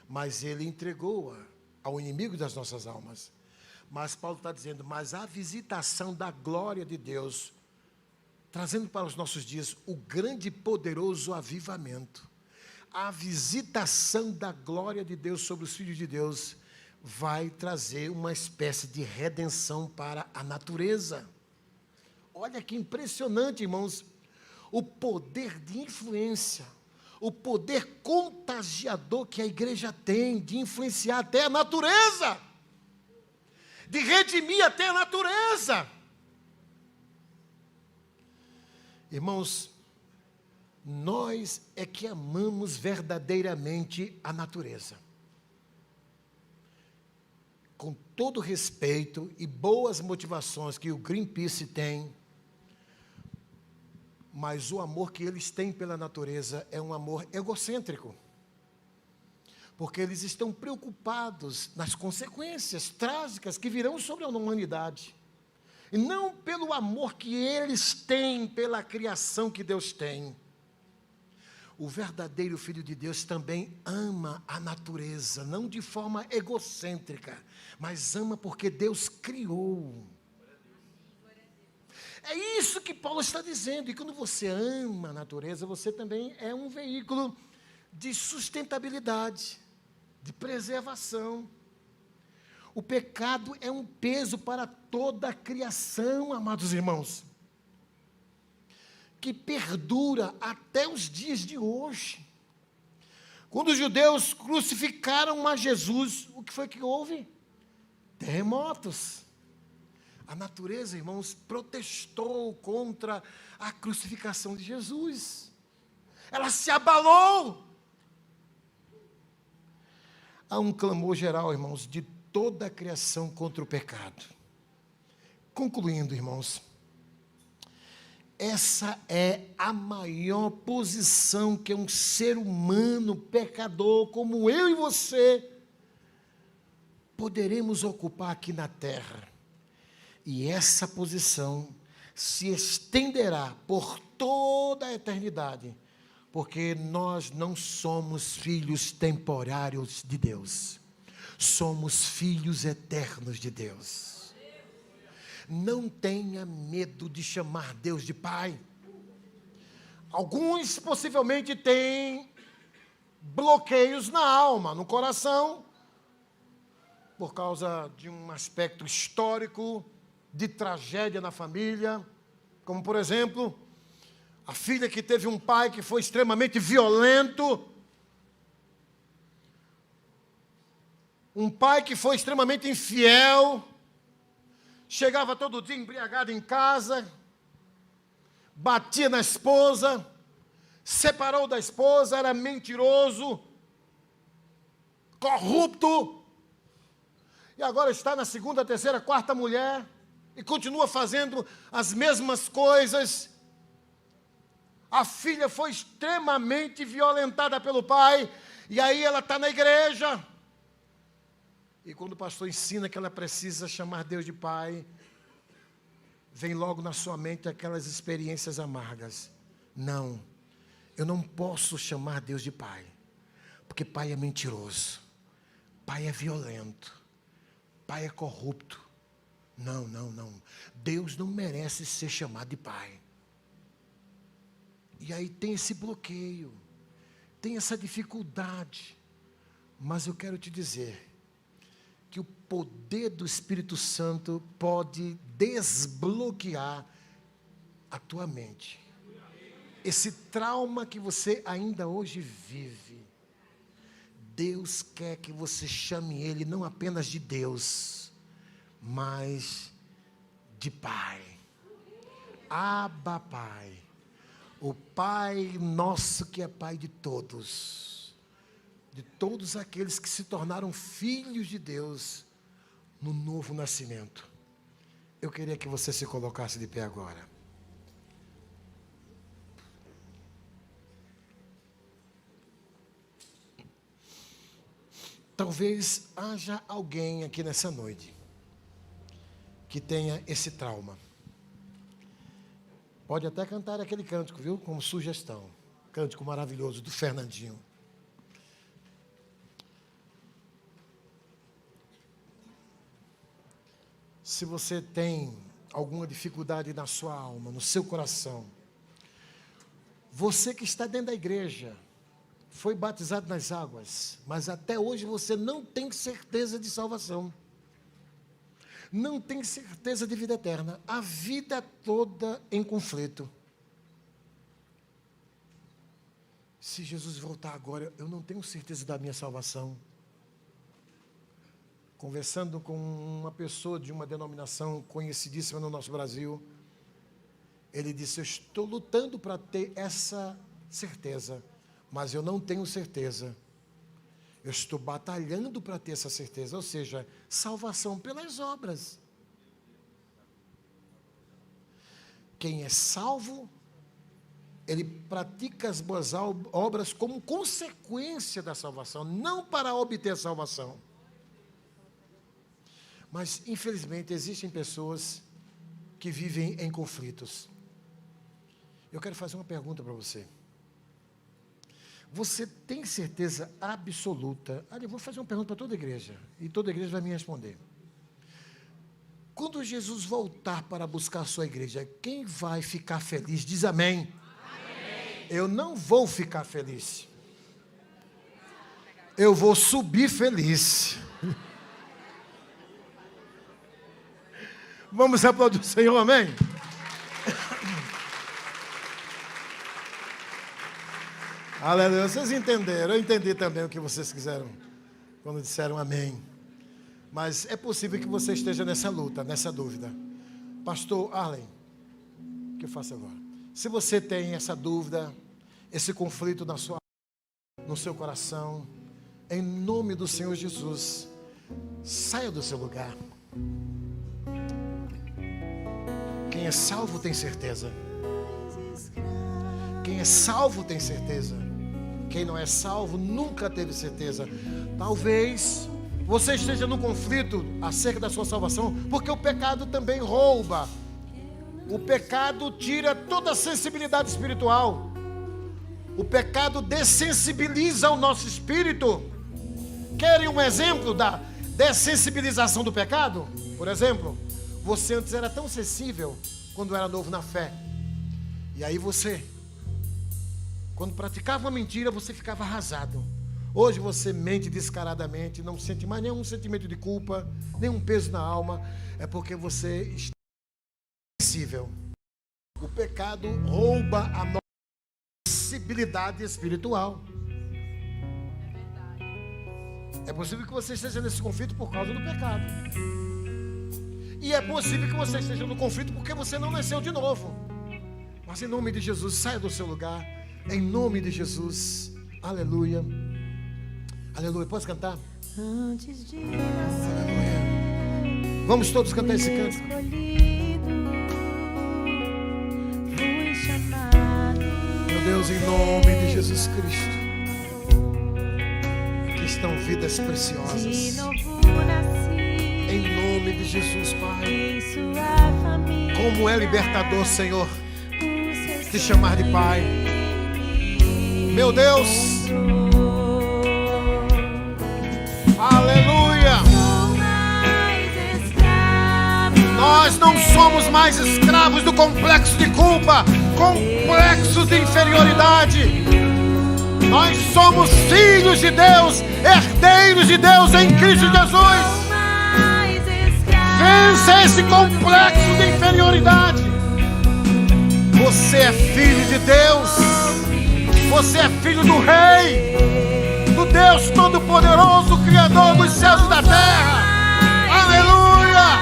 mas ele entregou-a ao inimigo das nossas almas. Mas Paulo está dizendo, mas a visitação da glória de Deus, trazendo para os nossos dias o grande e poderoso avivamento, a visitação da glória de Deus sobre os filhos de Deus, vai trazer uma espécie de redenção para a natureza. Olha que impressionante, irmãos, o poder de influência, o poder contagiador que a igreja tem de influenciar até a natureza, de redimir até a natureza. Irmãos, nós é que amamos verdadeiramente a natureza. Com todo respeito e boas motivações que o Greenpeace tem, mas o amor que eles têm pela natureza é um amor egocêntrico. Porque eles estão preocupados nas consequências trágicas que virão sobre a humanidade. E não pelo amor que eles têm pela criação que Deus tem. O verdadeiro Filho de Deus também ama a natureza, não de forma egocêntrica, mas ama porque Deus criou. É isso que Paulo está dizendo. E quando você ama a natureza, você também é um veículo de sustentabilidade, de preservação. O pecado é um peso para toda a criação, amados irmãos, que perdura até os dias de hoje. Quando os judeus crucificaram a Jesus, o que foi que houve? Terremotos. A natureza, irmãos, protestou contra a crucificação de Jesus. Ela se abalou. Há um clamor geral, irmãos, de toda a criação contra o pecado. Concluindo, irmãos, essa é a maior posição que um ser humano pecador, como eu e você, poderemos ocupar aqui na terra. E essa posição se estenderá por toda a eternidade, porque nós não somos filhos temporários de Deus, somos filhos eternos de Deus. Não tenha medo de chamar Deus de Pai. Alguns possivelmente têm bloqueios na alma, no coração, por causa de um aspecto histórico, de tragédia na família, como por exemplo, a filha que teve um pai que foi extremamente violento, um pai que foi extremamente infiel, chegava todo dia embriagado em casa, batia na esposa, separou da esposa, era mentiroso, corrupto, e agora está na segunda, terceira, quarta mulher, e continua fazendo as mesmas coisas. A filha foi extremamente violentada pelo pai, e aí ela está na igreja. E quando o pastor ensina que ela precisa chamar Deus de Pai, vem logo na sua mente aquelas experiências amargas. Não, eu não posso chamar Deus de Pai, porque Pai é mentiroso, Pai é violento, Pai é corrupto. Não. Deus não merece ser chamado de Pai. E aí tem esse bloqueio, tem essa dificuldade. Mas eu quero te dizer que o poder do Espírito Santo pode desbloquear a tua mente. Esse trauma que você ainda hoje vive, Deus quer que você chame Ele não apenas de Deus, mas de Pai. Abba, Pai. O Pai nosso que é Pai de todos aqueles que se tornaram filhos de Deus no novo nascimento. Eu queria que você se colocasse de pé agora. Talvez haja alguém aqui nessa noite que tenha esse trauma. Pode até cantar aquele cântico, viu? Como sugestão. Cântico maravilhoso do Fernandinho. Se você tem alguma dificuldade na sua alma, no seu coração, você que está dentro da igreja, foi batizado nas águas, mas até hoje você não tem certeza de salvação, não tem certeza de vida eterna, a vida toda em conflito. Se Jesus voltar agora, eu não tenho certeza da minha salvação. Conversando com uma pessoa de uma denominação conhecidíssima no nosso Brasil, ele disse: eu estou lutando para ter essa certeza, mas eu não tenho certeza. Eu estou batalhando para ter essa certeza, ou seja, salvação pelas obras. Quem é salvo, ele pratica as boas obras como consequência da salvação, não para obter a salvação. Mas, infelizmente, existem pessoas que vivem em conflitos. Eu quero fazer uma pergunta para você. Você tem certeza absoluta? Eu vou fazer uma pergunta para toda a igreja, e toda a igreja vai me responder. Quando Jesus voltar para buscar a sua igreja, quem vai ficar feliz? Diz amém. Amém. Eu não vou ficar feliz. Eu vou subir feliz. Vamos aplaudir o Senhor, amém? Aleluia, vocês entenderam, eu entendi também o que vocês quiseram, quando disseram amém. Mas é possível que você esteja nessa luta, nessa dúvida. Pastor Arlen, o que eu faço agora? Se você tem essa dúvida, esse conflito no seu coração, em nome do Senhor Jesus, saia do seu lugar. Quem é salvo tem certeza. Quem é salvo tem certeza. Quem não é salvo nunca teve certeza. Talvez você esteja num conflito acerca da sua salvação, porque o pecado também rouba. O pecado tira toda a sensibilidade espiritual. O pecado dessensibiliza o nosso espírito. Querem um exemplo da dessensibilização do pecado? Por exemplo, você antes era tão sensível quando era novo na fé. E aí você, quando praticava uma mentira, você ficava arrasado. Hoje você mente descaradamente, não sente mais nenhum sentimento de culpa, nenhum peso na alma. É porque você está sensível. O pecado rouba a nossa sensibilidade espiritual. É possível que você esteja nesse conflito por causa do pecado. E é possível que você esteja no conflito porque você não nasceu de novo. Mas em nome de Jesus, saia do seu lugar. Em nome de Jesus. Aleluia. Aleluia. Pode cantar? Antes de Aleluia. nascer, Vamos todos cantar esse canto. Fui chamado. Meu Deus, em nome de Jesus Cristo. Aqui estão vidas De preciosas. novo nasci. Em nome de Jesus, Pai. Em sua família. Como é libertador, Senhor, O seu te chamar de Pai. Meu Deus. Aleluia. Sou mais escravo. Nós não somos mais escravos do complexo de culpa, complexos de inferioridade. Nós somos filhos de Deus, herdeiros de Deus em Cristo Jesus. Mais escravo. Vença esse complexo de inferioridade. Você é filho de Deus. Você é filho do Rei, do Deus Todo-Poderoso, Criador dos céus e da terra. Aleluia!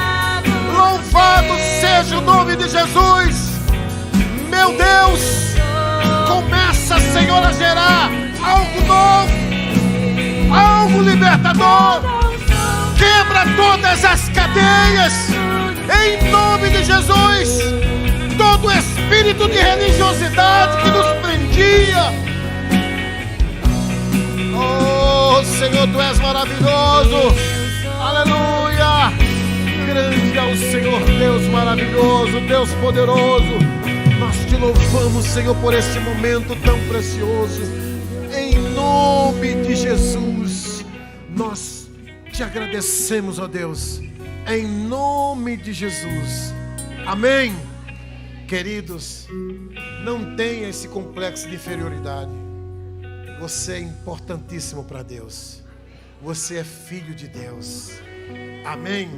Louvado seja o nome de Jesus. Meu Deus, algo libertador. Quebra todas as cadeias, em nome de Jesus. Todo espírito de religiosidade que nos prendia. Oh Senhor, Tu és maravilhoso. Aleluia. Grande é o Senhor, Deus maravilhoso, Deus poderoso. Nós Te louvamos, Senhor, por esse momento tão precioso. Em nome de Jesus, nós Te agradecemos, ó Deus. Em nome de Jesus. Amém. Queridos, não tenha esse complexo de inferioridade. Você é importantíssimo para Deus. Você é filho de Deus. Amém.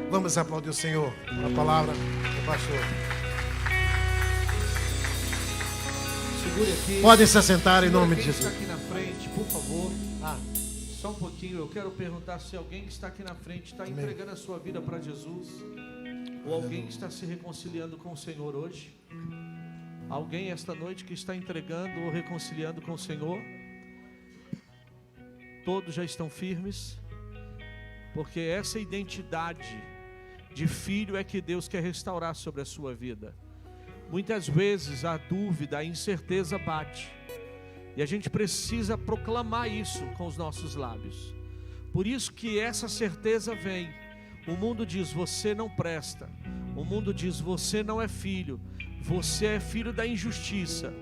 Vamos aplaudir o Senhor. A palavra do pastor. Segure aqui. Podem se assentar em nome de Quem Jesus. está aqui na frente, por favor. Só um pouquinho. Eu quero perguntar se alguém que está aqui na frente está entregando a sua vida para Jesus. Ou alguém que está se reconciliando com o Senhor hoje. Alguém esta noite que está entregando ou reconciliando com o Senhor. Todos já estão firmes. Porque essa identidade de filho é que Deus quer restaurar sobre a sua vida. Muitas vezes a dúvida, a incerteza bate. E a gente precisa proclamar isso com os nossos lábios. Por isso que essa certeza vem. O mundo diz, você não presta. O mundo diz, você não é filho. Você é filho da injustiça.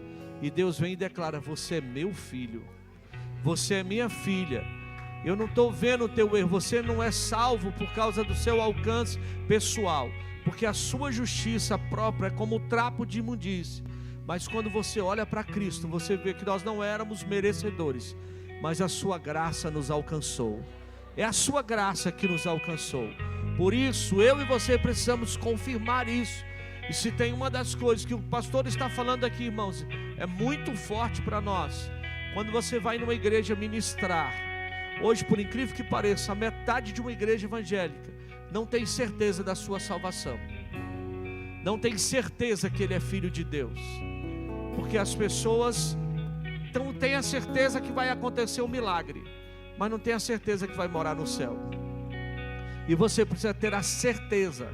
E Deus vem e declara, você é meu filho. Você é minha filha. Eu não estou vendo o teu erro. Você não é salvo por causa do seu alcance pessoal. Porque a sua justiça própria é como trapo de imundície. Mas quando você olha para Cristo, você vê que nós não éramos merecedores. Mas a sua graça nos alcançou. É a sua graça que nos alcançou. Por isso, eu e você precisamos confirmar isso. E se tem uma das coisas que o pastor está falando aqui, irmãos, é muito forte para nós. Quando você vai numa igreja ministrar, hoje, por incrível que pareça, a metade de uma igreja evangélica não tem certeza da sua salvação. Não tem certeza que ele é filho de Deus. Porque as pessoas têm a certeza que vai acontecer um milagre, mas não tem a certeza que vai morar no céu. E você precisa ter a certeza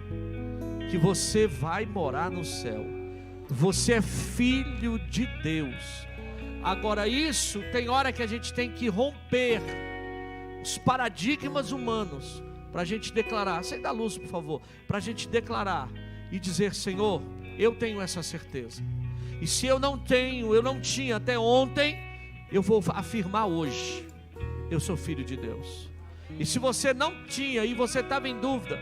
que você vai morar no céu. Você é filho de Deus. Agora isso, tem hora que a gente tem que romper os paradigmas humanos, para a gente declarar, acenda a luz por favor, para a gente declarar e dizer, Senhor, eu tenho essa certeza. E se eu não tenho, eu não tinha até ontem, eu vou afirmar hoje, eu sou filho de Deus. E se você não tinha e você estava em dúvida,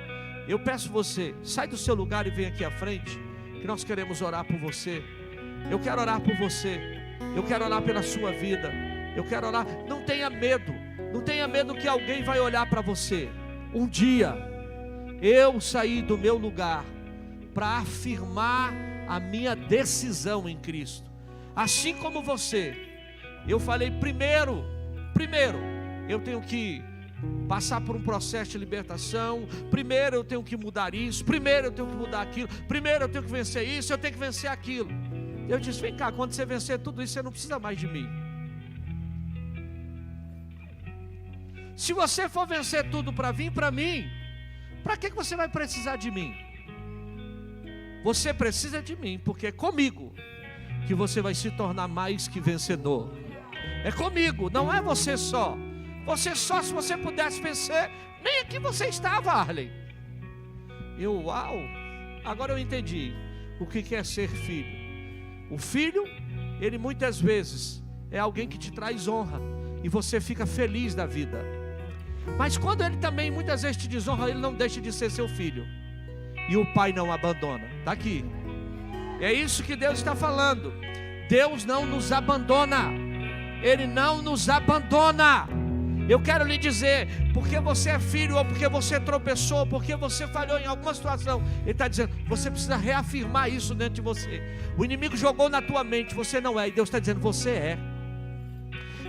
eu peço você, sai do seu lugar e vem aqui à frente, que nós queremos orar por você. Eu quero orar por você, eu quero orar pela sua vida, eu quero orar. Não tenha medo, não tenha medo que alguém vai olhar para você. Um dia, eu saí do meu lugar para afirmar a minha decisão em Cristo. Assim como você, eu falei, primeiro, eu tenho que passar por um processo de libertação. Primeiro eu tenho que mudar isso. Primeiro eu tenho que mudar aquilo. Primeiro eu tenho que vencer isso. Eu tenho que vencer aquilo. Eu disse, vem cá, quando você vencer tudo isso, você não precisa mais de mim. Se você for vencer tudo para vir para mim, para que você vai precisar de mim? Você precisa de mim, porque é comigo que você vai se tornar mais que vencedor. É comigo, não é você só. Você só, se você pudesse vencer, nem aqui você estava, Arley. Uau, agora eu entendi o que é ser filho. O filho, ele muitas vezes é alguém que te traz honra e você fica feliz da vida. Mas quando ele também muitas vezes te desonra, ele não deixa de ser seu filho. E o pai não abandona. Está aqui. É isso que Deus está falando. Deus não nos abandona. Ele não nos abandona. Eu quero lhe dizer, porque você é filho, ou porque você tropeçou, porque você falhou em alguma situação, Ele está dizendo, você precisa reafirmar isso dentro de você. O inimigo jogou na tua mente, você não é, e Deus está dizendo, você é.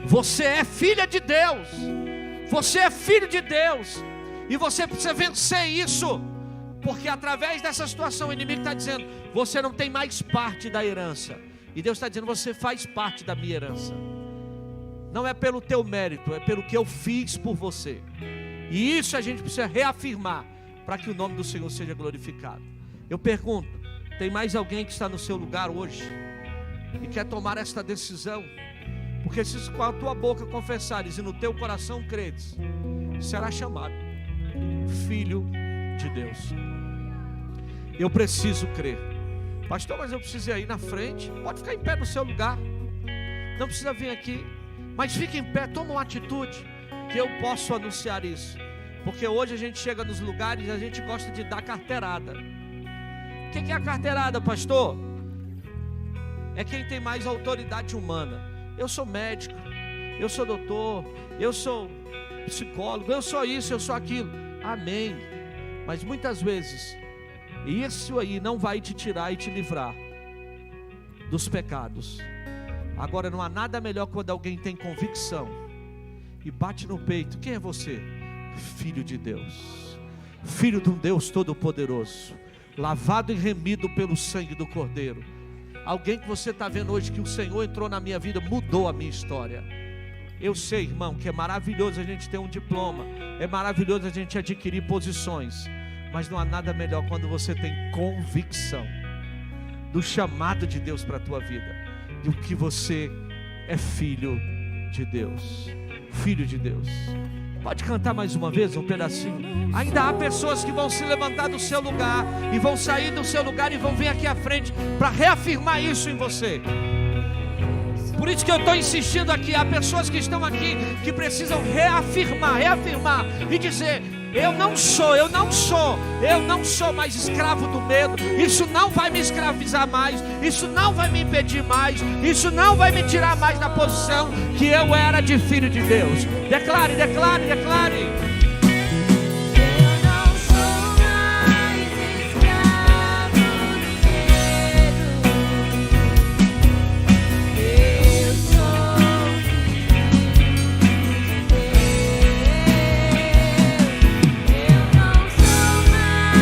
Você é filha de Deus. Você é filho de Deus. E você precisa vencer isso. Porque através dessa situação o inimigo está dizendo, você não tem mais parte da herança. E Deus está dizendo, você faz parte da minha herança. não é pelo teu mérito, é pelo que eu fiz por você. E isso a gente precisa reafirmar, para que o nome do Senhor seja glorificado. Eu pergunto, tem mais alguém que está no seu lugar hoje e quer tomar esta decisão? Porque se com a tua boca confessares e no teu coração creres, será chamado filho de Deus. Eu preciso crer. Pastor, mas eu preciso ir aí na frente. Pode ficar em pé no seu lugar, não precisa vir aqui, mas fique em pé, toma uma atitude, que eu posso anunciar isso. Porque hoje a gente chega nos lugares e a gente gosta de dar carteirada. O que é a carteirada, pastor? É quem tem mais autoridade humana. Eu sou médico, eu sou doutor, eu sou psicólogo, eu sou isso, eu sou aquilo. Amém. Mas muitas vezes isso aí não vai te tirar e te livrar dos pecados. Agora não há nada melhor quando alguém tem convicção e bate no peito. Quem é você? Filho de Deus, filho de um Deus todo-poderoso, lavado e remido pelo sangue do Cordeiro. Alguém que você está vendo hoje que o Senhor entrou na minha vida, mudou a minha história. Eu sei, irmão, que é maravilhoso a gente ter um diploma, é maravilhoso a gente adquirir posições, mas não há nada melhor quando você tem convicção do chamado de Deus para a tua vida, do que você é filho de Deus. Filho de Deus. Pode cantar mais uma vez um pedacinho. Ainda há pessoas que vão se levantar do seu lugar e vão sair do seu lugar e vão vir aqui à frente para reafirmar isso em você. Por isso que eu estou insistindo aqui. Há pessoas que estão aqui que precisam reafirmar e dizer: eu não sou mais escravo do medo. Isso não vai me escravizar mais, isso não vai me impedir mais, isso não vai me tirar mais da posição que eu era de filho de Deus. Declare, declare, declare. Eu não sou mais escravo do medo. Eu sou filho de Deus. Eu não sou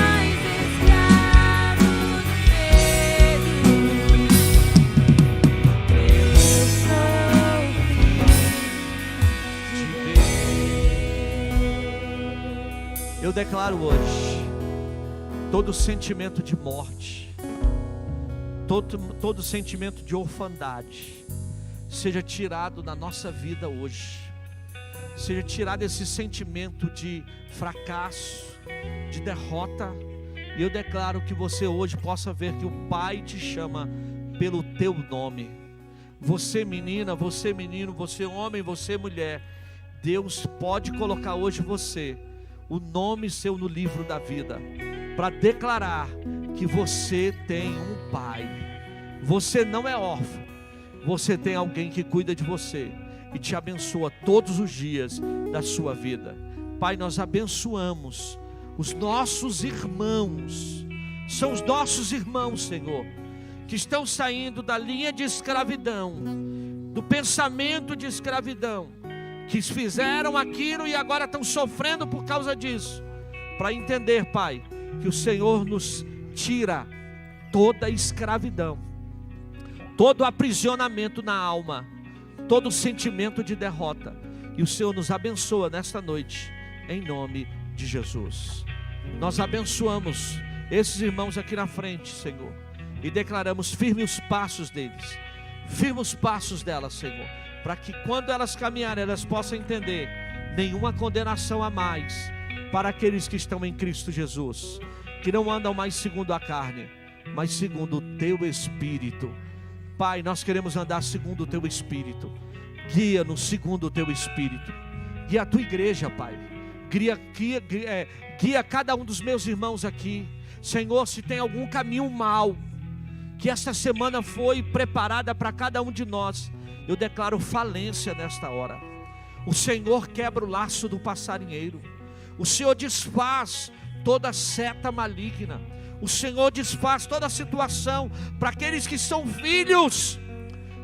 mais escravo do medo. Eu sou filho de Deus. Eu declaro hoje, todo sentimento de morte, todo sentimento de orfandade, seja tirado da nossa vida hoje. Seja tirado esse sentimento de fracasso, de derrota. E eu declaro que você hoje possa ver que o Pai te chama pelo teu nome. Você menina, você menino, você homem, você mulher, Deus pode colocar hoje você, o nome seu no livro da vida, para declarar que você tem um Pai. Você não é órfão, você tem alguém que cuida de você e te abençoa todos os dias da sua vida. Pai, nós abençoamos os nossos irmãos, são os nossos irmãos, Senhor, que estão saindo da linha de escravidão, do pensamento de escravidão, que fizeram aquilo e agora estão sofrendo por causa disso, para entender, Pai, que o Senhor nos tira toda escravidão, todo aprisionamento na alma, todo sentimento de derrota, e o Senhor nos abençoa nesta noite, em nome de Jesus. Nós abençoamos esses irmãos aqui na frente, Senhor, e declaramos firme os passos deles, firme os passos delas, Senhor, para que quando elas caminharem, elas possam entender: nenhuma condenação a mais para aqueles que estão em Cristo Jesus, que não andam mais segundo a carne, mas segundo o Teu Espírito. Pai, nós queremos andar segundo o Teu Espírito. Guia-nos segundo o Teu Espírito. Guia a Tua igreja, Pai. Guia cada um dos meus irmãos aqui. Senhor, se tem algum caminho mau que esta semana foi preparada para cada um de nós, eu declaro falência nesta hora. O Senhor quebra o laço do passarinheiro. O Senhor desfaz toda seta maligna. O Senhor desfaz toda situação para aqueles que são filhos,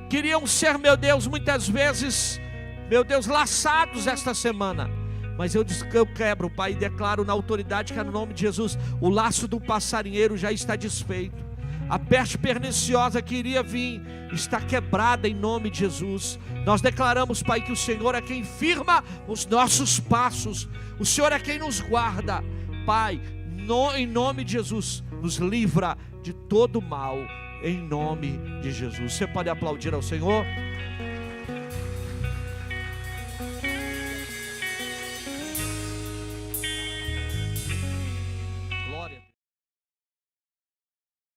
queriam ser, meu Deus, muitas vezes, meu Deus, laçados esta semana. Mas eu quebro, Pai, e declaro na autoridade que é no nome de Jesus, o laço do passarinheiro já está desfeito. A peste perniciosa que iria vir está quebrada em nome de Jesus. Nós declaramos, Pai, que o Senhor é quem firma os nossos passos, o Senhor é quem nos guarda. Pai, em nome de Jesus, nos livra de todo mal, em nome de Jesus. Você pode aplaudir ao Senhor?